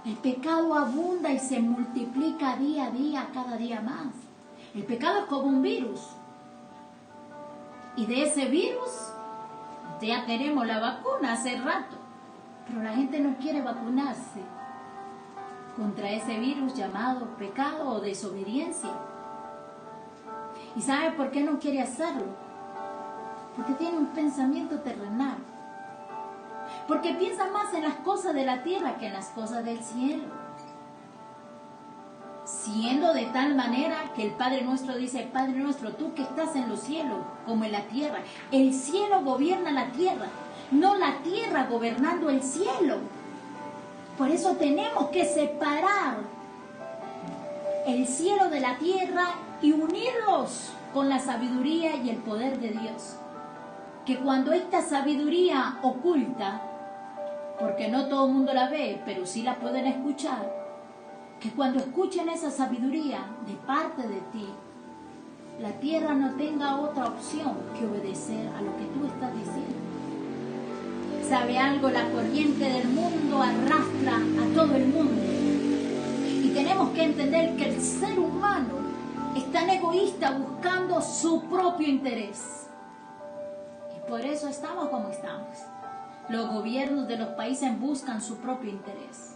El pecado abunda y se multiplica día a día, cada día más. El pecado es como un virus. Y de ese virus ya tenemos la vacuna hace rato. Pero la gente no quiere vacunarse contra ese virus llamado pecado o desobediencia. ¿Y sabe por qué no quiere hacerlo? Porque tiene un pensamiento terrenal. Porque piensa más en las cosas de la tierra que en las cosas del cielo. Siendo de tal manera que el Padre nuestro dice, Padre nuestro, tú que estás en los cielos como en la tierra. El cielo gobierna la tierra, no la tierra gobernando el cielo. Por eso tenemos que separar el cielo de la tierra y unirlos con la sabiduría y el poder de Dios. Que cuando esta sabiduría oculta, porque no todo el mundo la ve, pero sí la pueden escuchar, que cuando escuchen esa sabiduría de parte de ti, la tierra no tenga otra opción que obedecer a lo que tú estás diciendo. ¿Sabe algo? La corriente del mundo arrastra a todo el mundo. Y tenemos que entender que el ser humano es tan egoísta buscando su propio interés. Y por eso estamos como estamos. Los gobiernos de los países buscan su propio interés.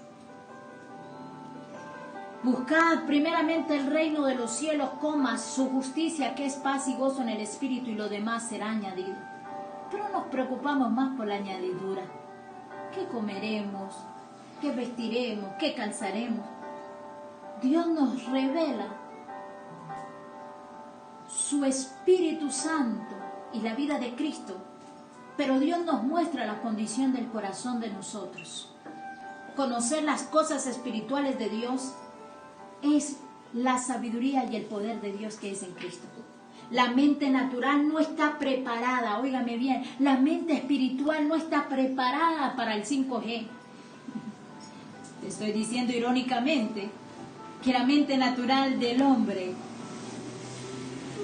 Buscad primeramente el reino de los cielos, su justicia, que es paz y gozo en el espíritu, y lo demás será añadido. Pero nos preocupamos más por la añadidura. ¿Qué comeremos? ¿Qué vestiremos? ¿Qué calzaremos? Dios nos revela su Espíritu Santo y la vida de Cristo, pero Dios nos muestra la condición del corazón de nosotros. Conocer las cosas espirituales de Dios es la sabiduría y el poder de Dios que es en Cristo. La mente natural no está preparada, óigame bien, la mente espiritual no está preparada para el 5G. Te estoy diciendo irónicamente que la mente natural del hombre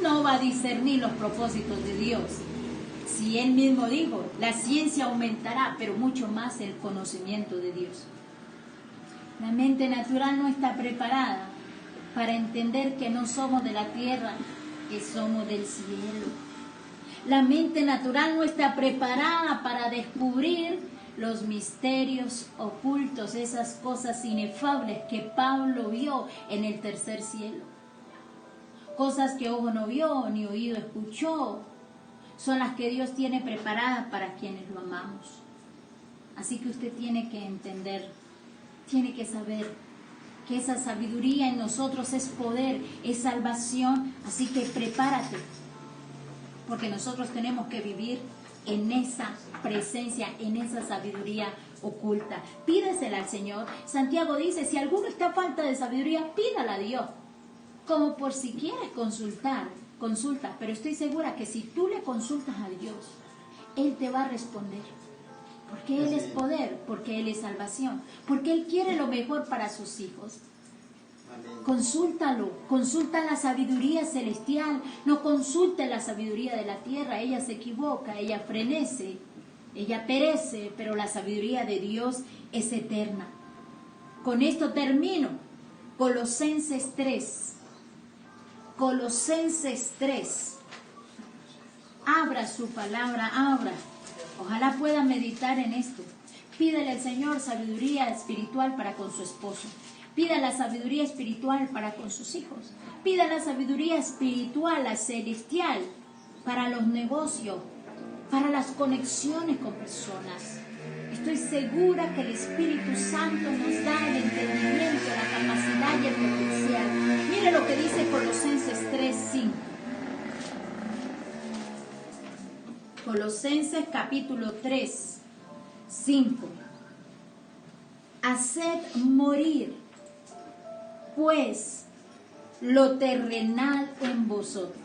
no va a discernir los propósitos de Dios. Si Él mismo dijo, la ciencia aumentará, pero mucho más el conocimiento de Dios. La mente natural no está preparada para entender que no somos de la tierra, que somos del cielo. La mente natural no está preparada para descubrir los misterios ocultos, esas cosas inefables que Pablo vio en el tercer cielo. Cosas que ojo no vio, ni oído escuchó, son las que Dios tiene preparadas para quienes lo amamos. Así que usted tiene que entender, tiene que saber que esa sabiduría en nosotros es poder, es salvación. Así que prepárate, porque nosotros tenemos que vivir en esa presencia, en esa sabiduría oculta. Pídesela al Señor. Santiago dice, si alguno está a falta de sabiduría, pídala a Dios. Como por si quieres consultar, consulta. Pero estoy segura que si tú le consultas a Dios, Él te va a responder. Porque Él es poder, porque Él es salvación, porque Él quiere lo mejor para sus hijos. Consúltalo, consulta la sabiduría celestial, no consulte la sabiduría de la tierra. Ella se equivoca, ella frenece, ella perece, pero la sabiduría de Dios es eterna. Con esto termino. Colosenses 3. Colosenses 3. Abra su palabra, abra. Ojalá pueda meditar en esto. Pídele al Señor sabiduría espiritual para con su esposo. Pida la sabiduría espiritual para con sus hijos. Pida la sabiduría espiritual, la celestial, para los negocios, para las conexiones con personas. Estoy segura que el Espíritu Santo nos da el entendimiento, la capacidad y el potencial. Mire lo que dice Colosenses 3:5. Colosenses capítulo 3:5. Haced morir, pues, lo terrenal en vosotros.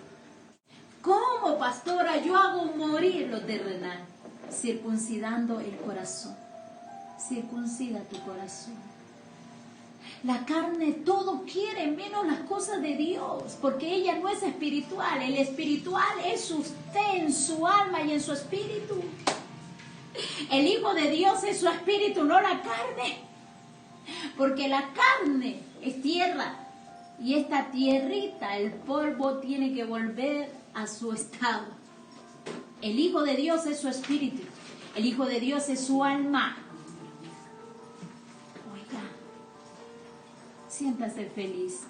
¿Cómo, pastora, yo hago morir lo terrenal? Circuncidando el corazón. Circuncida tu corazón. La carne todo quiere, menos las cosas de Dios, porque ella no es espiritual. El espiritual es usted en su alma y en su espíritu. El Hijo de Dios es su espíritu, no la carne. Porque la carne es tierra, y esta tierrita, el polvo, tiene que volver a su estado. El Hijo de Dios es su espíritu, el Hijo de Dios es su alma. Oiga, siéntase feliz,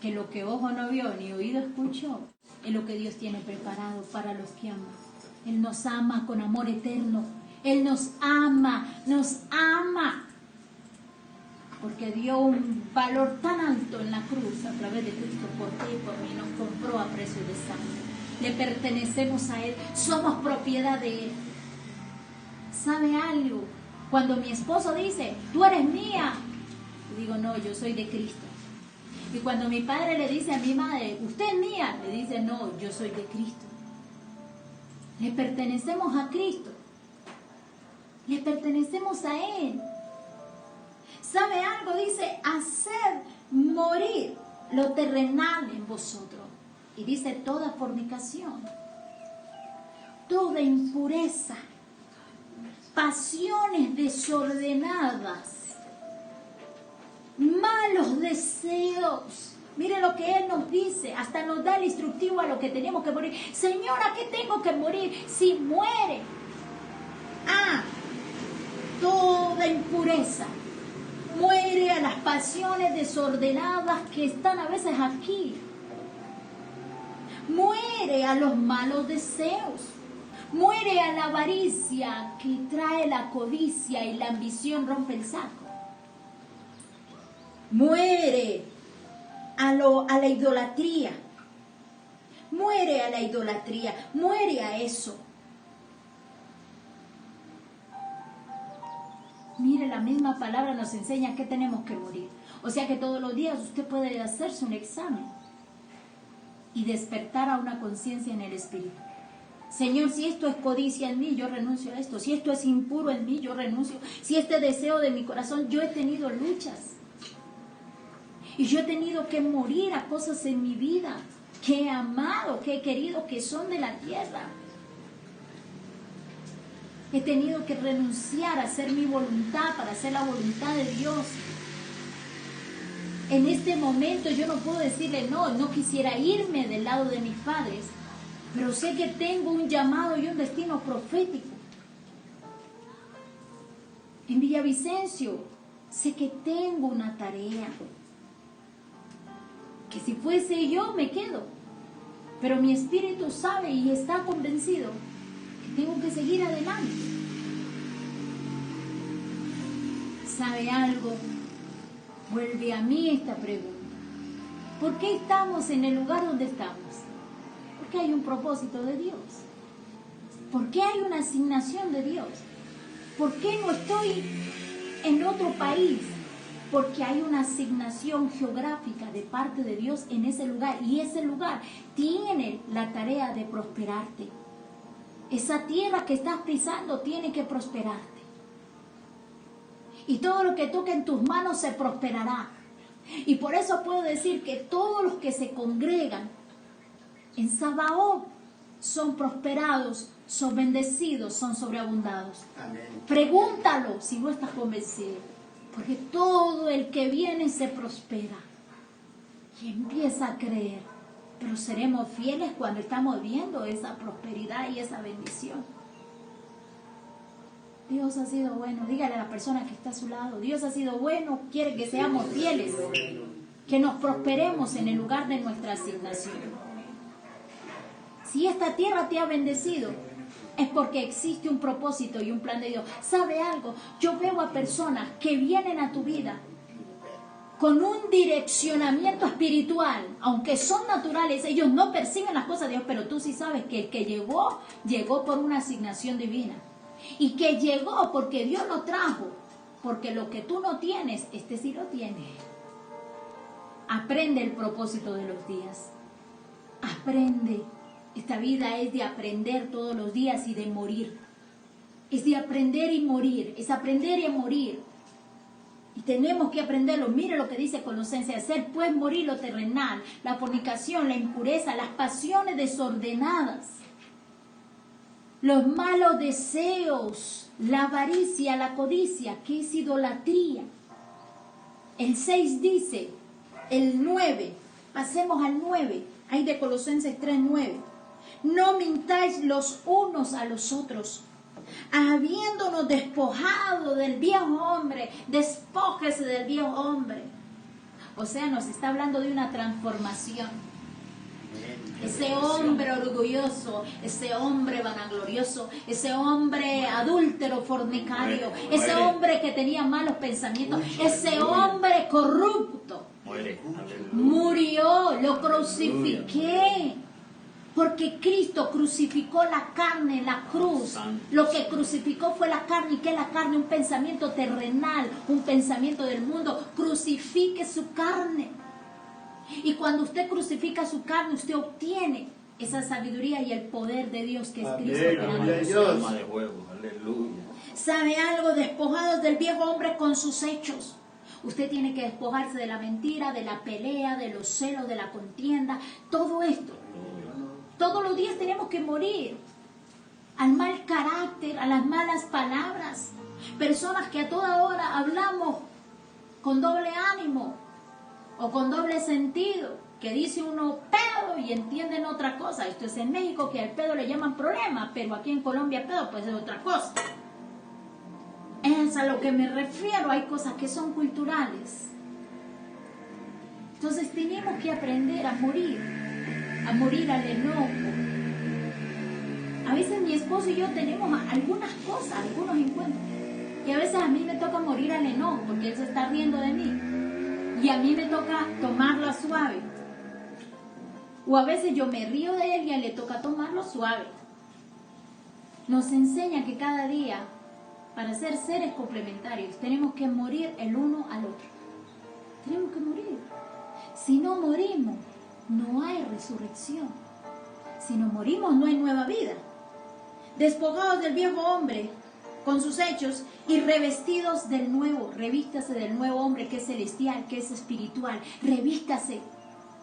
que lo que ojo no vio ni oído escuchó es lo que Dios tiene preparado para los que aman. Él nos ama con amor eterno. Él nos ama, porque dio un valor tan alto en la cruz a través de Cristo por ti y por mí. Nos compró a precio de sangre. Le pertenecemos a Él, somos propiedad de Él. ¿Sabe algo? Cuando mi esposo dice, tú eres mía, le digo, no, yo soy de Cristo. Y cuando mi padre le dice a mi madre, usted es mía, le dice, no, yo soy de Cristo. Le pertenecemos a Cristo. Le pertenecemos a Él. ¿Sabe algo? Dice, hacer morir lo terrenal en vosotros. Y dice, toda fornicación, toda impureza, pasiones desordenadas, malos deseos. Mire lo que Él nos dice, hasta nos da el instructivo a lo que tenemos que morir. Señor, ¿a qué tengo que morir si muere? Toda impureza. Muere a las pasiones desordenadas que están a veces aquí. Muere a los malos deseos. Muere a la avaricia que trae la codicia y la ambición rompe el saco. Muere a la idolatría. Muere a la idolatría. Muere a eso. Mire, la misma palabra nos enseña que tenemos que morir. O sea que todos los días usted puede hacerse un examen y despertar a una conciencia en el espíritu. Señor, si esto es codicia en mí, yo renuncio a esto. Si esto es impuro en mí, yo renuncio. Si este deseo de mi corazón, yo he tenido luchas. Y yo he tenido que morir a cosas en mi vida que he amado, que he querido, que son de la tierra. He tenido que renunciar a hacer mi voluntad para hacer la voluntad de Dios. En este momento yo no puedo decirle no quisiera irme del lado de mis padres, pero sé que tengo un llamado y un destino profético. En Villavicencio sé que tengo una tarea, que si fuese yo me quedo, pero mi espíritu sabe y está convencido que tengo que seguir adelante. ¿Sabe algo? Vuelve a mí esta pregunta. ¿Por qué estamos en el lugar donde estamos? Porque hay un propósito de Dios. ¿Por qué hay una asignación de Dios? ¿Por qué no estoy en otro país? Porque hay una asignación geográfica de parte de Dios en ese lugar. Y ese lugar tiene la tarea de prosperarte. Esa tierra que estás pisando tiene que prosperarte. Y todo lo que toque en tus manos se prosperará. Y por eso puedo decir que todos los que se congregan en Sabaoth son prosperados, son bendecidos, son sobreabundados. Amén. Pregúntalo si no estás convencido. Porque todo el que viene se prospera y empieza a creer. Pero seremos fieles cuando estamos viendo esa prosperidad y esa bendición. Dios ha sido bueno. Dígale a la persona que está a su lado. Dios ha sido bueno, quiere que seamos fieles, que nos prosperemos en el lugar de nuestra asignación. Si esta tierra te ha bendecido, es porque existe un propósito y un plan de Dios. ¿Sabe algo? Yo veo a personas que vienen a tu vida con un direccionamiento espiritual. Aunque son naturales, ellos no perciben las cosas de Dios, pero tú sí sabes que el que llegó por una asignación divina. Y que llegó porque Dios lo trajo. Porque lo que tú no tienes, este sí lo tiene. Aprende el propósito de los días. Aprende. Esta vida es de aprender todos los días y de morir. Es de aprender y morir. Es aprender y morir. Y tenemos que aprenderlo. Mire lo que dice Colosenses. Hacer pues morir lo terrenal, la fornicación, la impureza, las pasiones desordenadas, los malos deseos, la avaricia, la codicia, que es idolatría. El 6 dice, el 9, pasemos al 9, ahí de Colosenses 3:9. No mintáis los unos a los otros, habiéndonos despojado del viejo hombre, despójese del viejo hombre. O sea, nos está hablando de una transformación. Ese hombre orgulloso, ese hombre vanaglorioso, ese hombre adúltero, fornicario, ese hombre que tenía malos pensamientos, ese hombre corrupto, murió, lo crucifiqué. Porque Cristo crucificó la carne en la cruz. Lo que crucificó fue la carne. ¿Y qué es la carne? Un pensamiento terrenal, un pensamiento del mundo. Crucifique su carne. Y cuando usted crucifica su carne, usted obtiene esa sabiduría y el poder de Dios que es Cristo. ¿Sabe algo? Despojados del viejo hombre con sus hechos. Usted tiene que despojarse de la mentira, de la pelea, de los celos, de la contienda. Todo esto. Todos los días tenemos que morir al mal carácter, a las malas palabras. Personas que a toda hora hablamos con doble ánimo o con doble sentido, que dice uno pedo y entienden otra cosa. Esto es en México, que al pedo le llaman problema, pero aquí en Colombia pedo puede ser otra cosa. Es a lo que me refiero. Hay cosas que son culturales. Entonces tenemos que aprender a morir al enojo. A veces mi esposo y yo tenemos algunas cosas, algunos encuentros, y a veces a mí me toca morir al enojo porque él se está riendo de mí y a mí me toca tomarla suave, o a veces yo me río de él y a él le toca tomarlo suave. Nos enseña que cada día, para ser seres complementarios, tenemos que morir el uno al otro. Tenemos que morir. Si no morimos, no hay resurrección. Si no morimos, no hay nueva vida. despojados del viejo hombre con sus hechos y revestidos del nuevo. Revístase del nuevo hombre que es celestial, que es espiritual. Revístase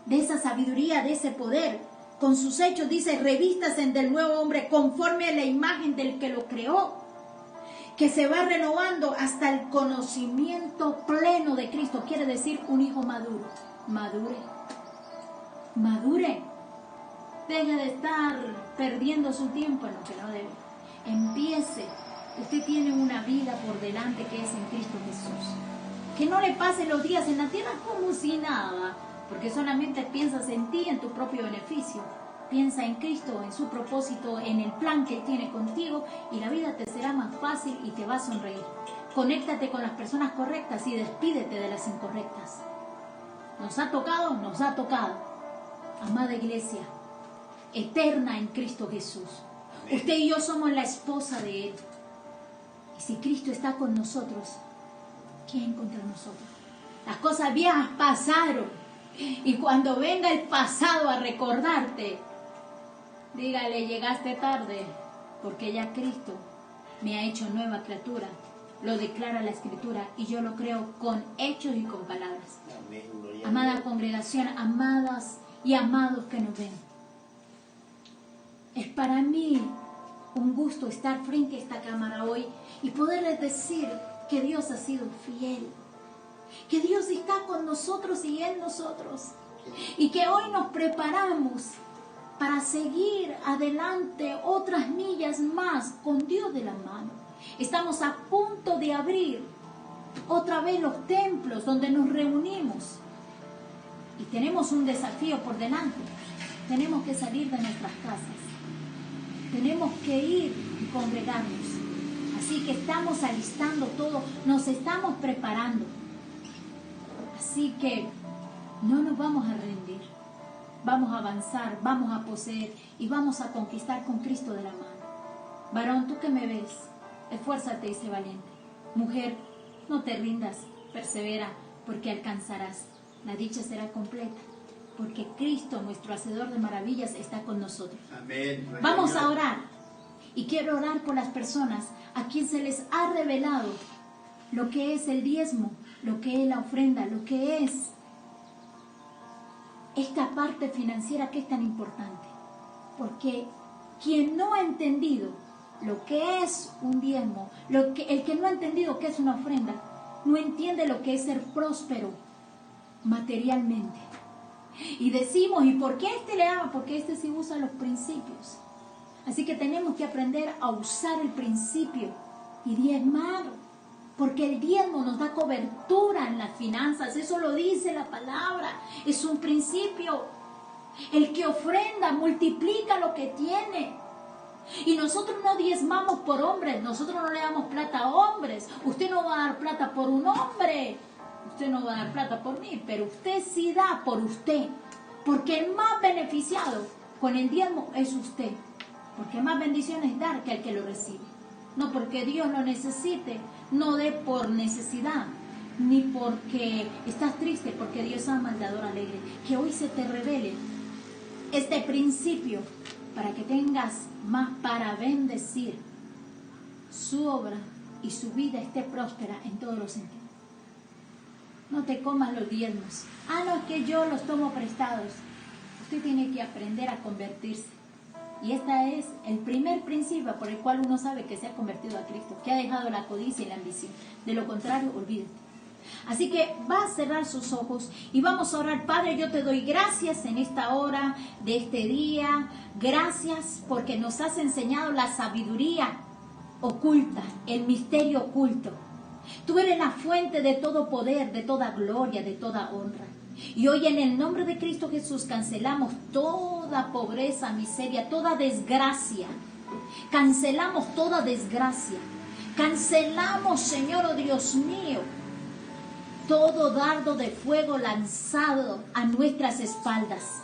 de esa sabiduría, de ese poder. Con sus hechos dice, revístase del nuevo hombre conforme a la imagen del que lo creó, que se va renovando hasta el conocimiento pleno de Cristo. Quiere decir un hijo maduro. Madure. Madure. Deje de estar perdiendo su tiempo en lo que no debe. Empiece. Usted tiene una vida por delante que es en Cristo Jesús. Que no le pasen los días en la tierra como si nada, porque solamente piensas en ti, en tu propio beneficio. Piensa en Cristo, en su propósito, en el plan que Él tiene contigo, y la vida te será más fácil y te va a sonreír. Conéctate con las personas correctas y despídete de las incorrectas. Nos ha tocado, nos ha tocado. Amada iglesia, eterna en Cristo Jesús. Usted y yo somos la esposa de Él. Y si Cristo está con nosotros, ¿quién contra nosotros? Las cosas viejas pasaron. Y cuando venga el pasado a recordarte, dígale, llegaste tarde, porque ya Cristo me ha hecho nueva criatura. Lo declara la Escritura y yo lo creo con hechos y con palabras. Amada congregación, amadas y amados que nos ven, es para mí un gusto estar frente a esta cámara hoy y poderles decir que Dios ha sido fiel, que Dios está con nosotros y en nosotros, y que hoy nos preparamos para seguir adelante otras millas más con Dios de la mano. Estamos a punto de abrir otra vez los templos donde nos reunimos y tenemos un desafío por delante. Tenemos que salir de nuestras casas, tenemos que ir y congregarnos. Así que estamos alistando todo, nos estamos preparando. Así que no nos vamos a rendir, vamos a avanzar, vamos a poseer y vamos a conquistar con Cristo de la mano. Varón, tú que me ves, esfuérzate y sé valiente. Mujer, no te rindas, persevera, porque alcanzarás. La dicha será completa, porque Cristo, nuestro hacedor de maravillas, está con nosotros. Amén. Vamos a orar. Y quiero orar por las personas a quien se les ha revelado lo que es el diezmo, lo que es la ofrenda, lo que es esta parte financiera que es tan importante. Porque quien no ha entendido lo que es un diezmo, el que no ha entendido qué es una ofrenda, no entiende lo que es ser próspero materialmente. Y decimos, ¿y por qué este le ama? Porque este sí usa los principios. Así que tenemos que aprender a usar el principio y diezmar, porque el diezmo nos da cobertura en las finanzas. Eso lo dice la palabra, es un principio. El que ofrenda multiplica lo que tiene. Y nosotros no diezmamos por hombres, nosotros no le damos plata a hombres. Usted no va a dar plata por un hombre, usted no va a dar plata por mí, pero usted sí da por usted, porque el más beneficiado con el diezmo es usted, porque más bendición es dar que al que lo recibe. No porque Dios lo necesite, no dé por necesidad, ni porque estás triste, porque Dios ama al dador alegre. Que hoy se te revele este principio para que tengas más para bendecir su obra y su vida esté próspera en todos los sentidos. No te comas los diezmos. No, es que yo los tomo prestados. Usted tiene que aprender a convertirse. Y este es el primer principio por el cual uno sabe que se ha convertido a Cristo, que ha dejado la codicia y la ambición. De lo contrario, olvídate. Así que va a cerrar sus ojos y vamos a orar. Padre, yo te doy gracias en esta hora de este día. Gracias porque nos has enseñado la sabiduría oculta, el misterio oculto. Tú eres la fuente de todo poder, de toda gloria, de toda honra. Y hoy en el nombre de Cristo Jesús cancelamos toda pobreza, miseria, toda desgracia. Cancelamos toda desgracia. Cancelamos, Señor, oh Dios mío, todo dardo de fuego lanzado a nuestras espaldas.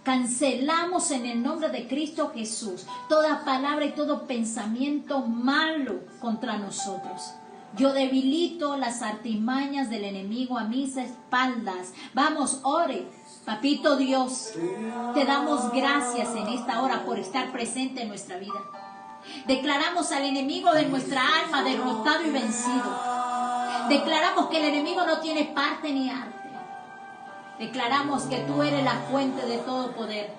Cancelamos en el nombre de Cristo Jesús toda palabra y todo pensamiento malo contra nosotros. Yo debilito las artimañas del enemigo a mis espaldas. Vamos, ore. Papito Dios, te damos gracias en esta hora por estar presente en nuestra vida. Declaramos al enemigo de nuestra alma derrotado y vencido. Declaramos que el enemigo no tiene parte ni arte. Declaramos que tú eres la fuente de todo poder,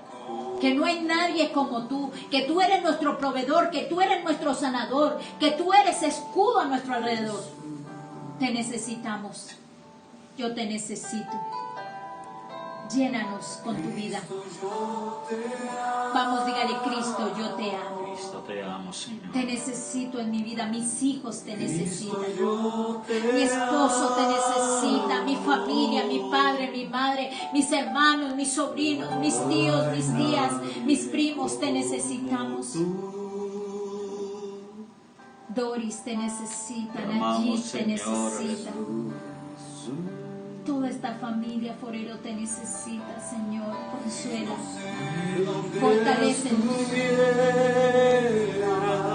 que no hay nadie como tú, que tú eres nuestro proveedor, que tú eres nuestro sanador, que tú eres escudo a nuestro alrededor. Te necesitamos. Yo te necesito. Llénanos con tu vida. Vamos, dígale: Cristo, yo te amo. Cristo, te amo, Señor. Te necesito en mi vida. Mis hijos te necesitan. Mi esposo te necesita. Mi familia, mi padre, mi madre, mis hermanos, mis sobrinos, mis tíos, mis tías, mis primos te necesitamos. Doris te necesita. Allí te necesita. Toda esta familia, Forero, te necesita, Señor. Consuela, fortalécenos.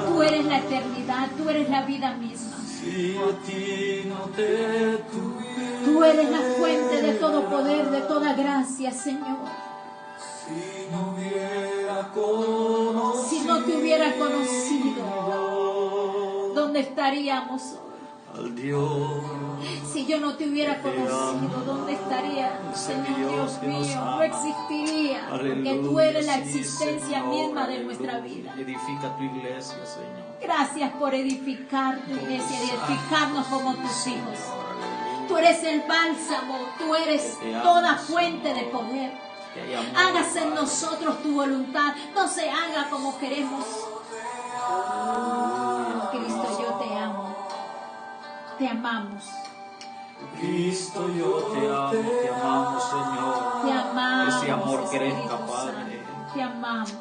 Tú eres la eternidad, tú eres la vida misma. Tú eres la fuente de todo poder, de toda gracia, Señor. Si no te hubiera conocido, ¿dónde estaríamos hoy? Si yo no te hubiera conocido, ¿dónde estaría? Señor Dios mío, no existiría, porque tú eres la existencia misma de nuestra vida. Edifica tu iglesia, Señor. Gracias por edificar tu iglesia, edificarnos como tus hijos. Tú eres el bálsamo, tú eres toda fuente de poder. Hágase en nosotros tu voluntad, no se haga como queremos. Cristo, yo te amo. Te amamos. Cristo, yo te amamos, Señor. Te amamos. Ese amor crezca, Espíritu Padre. Santo. Te amamos.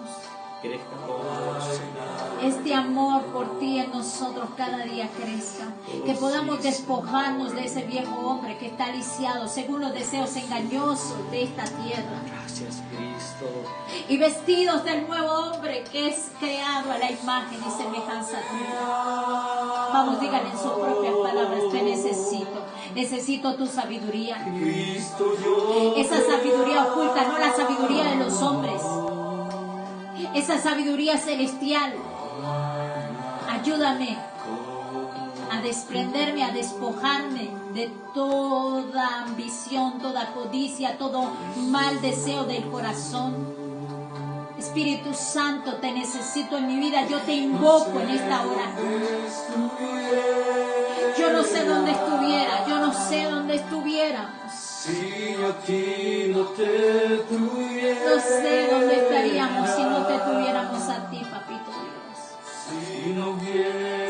Crezca todo, Señor. Este amor por ti en nosotros cada día crezca. Que podamos despojarnos de ese viejo hombre que está lisiado según los deseos engañosos de esta tierra. Gracias, Cristo. Y vestidos del nuevo hombre que es creado a la imagen y semejanza tuya. Vamos, díganle en sus propias palabras: te necesito. Necesito tu sabiduría. Esa sabiduría oculta, no la sabiduría de los hombres. Esa sabiduría celestial. Ayúdame a desprenderme, a despojarme de toda ambición, toda codicia, todo mal deseo del corazón. Espíritu Santo, te necesito en mi vida. Yo te invoco en esta hora. Yo no sé dónde estuviera, yo no sé dónde estuviéramos. No sé dónde estaríamos si no te tuviéramos a ti, Papito Dios.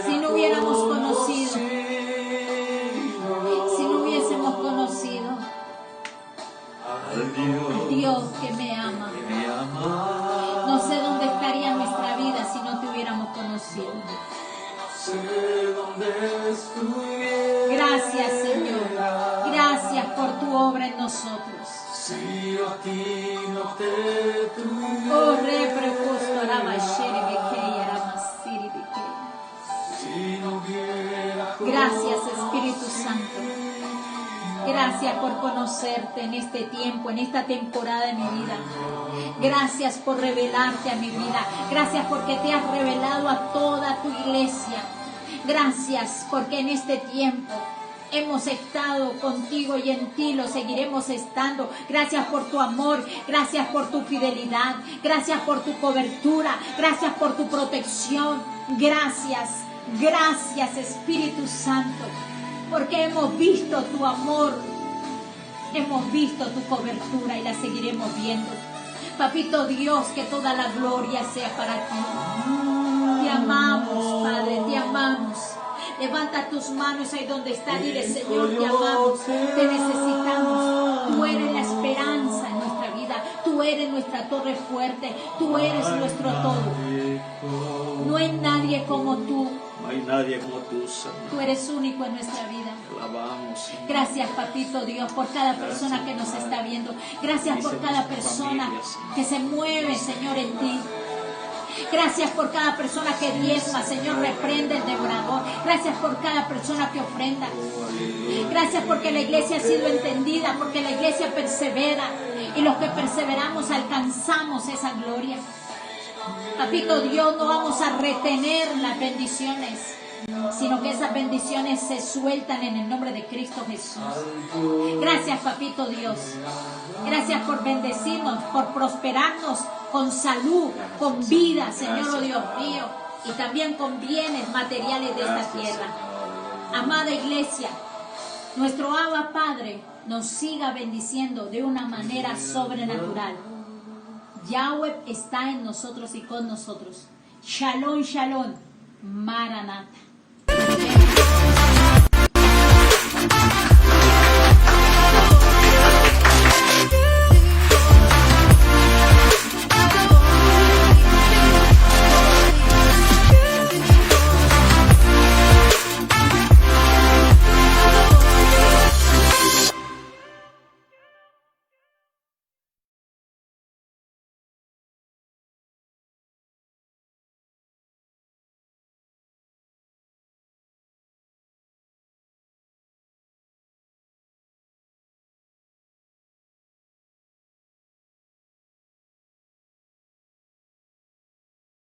Si no hubiéramos conocido, si no hubiésemos conocido al Dios que me ama. No sé dónde estaría nuestra vida si no te hubiéramos conocido. Gracias, Señor. Gracias por tu obra en nosotros. Oh, reprepuesto la basheri bekeya la masiri bekeya. Gracias, Espíritu Santo. Gracias por conocerte en este tiempo, en esta temporada de mi vida. Gracias por revelarte a mi vida. Gracias porque te has revelado a toda tu iglesia. Gracias porque en este tiempo hemos estado contigo y en ti lo seguiremos estando. Gracias por tu amor, gracias por tu fidelidad, gracias por tu cobertura, gracias por tu protección. Gracias, gracias Espíritu Santo, porque hemos visto tu amor, hemos visto tu cobertura y la seguiremos viendo. Papito Dios, que toda la gloria sea para ti. Te amamos, Padre, te amamos. Levanta tus manos ahí donde está. Dile: Señor, te amamos, te necesitamos. Tú eres la esperanza en nuestra vida. Tú eres nuestra torre fuerte. Tú eres nuestro todo. No hay nadie como tú. No hay nadie como tú, Señor. Tú eres único en nuestra vida. Alabamos, Señor. Gracias, Papito Dios, por cada persona que nos está viendo. Gracias por cada persona que se mueve, Señor, en ti. Gracias por cada persona que diezma, Señor, reprende el devorador. Gracias por cada persona que ofrenda. Gracias porque la iglesia ha sido entendida, porque la iglesia persevera. Y los que perseveramos alcanzamos esa gloria. Papito Dios, no vamos a retener las bendiciones, sino que esas bendiciones se sueltan en el nombre de Cristo Jesús. Gracias, Papito Dios. Gracias por bendecirnos, por prosperarnos con salud, con vida, Señor, oh Dios mío, y también con bienes materiales de esta tierra. Amada iglesia, nuestro Abba Padre nos siga bendiciendo de una manera sobrenatural. Yahweh está en nosotros y con nosotros. Shalom, shalom. Maranatha.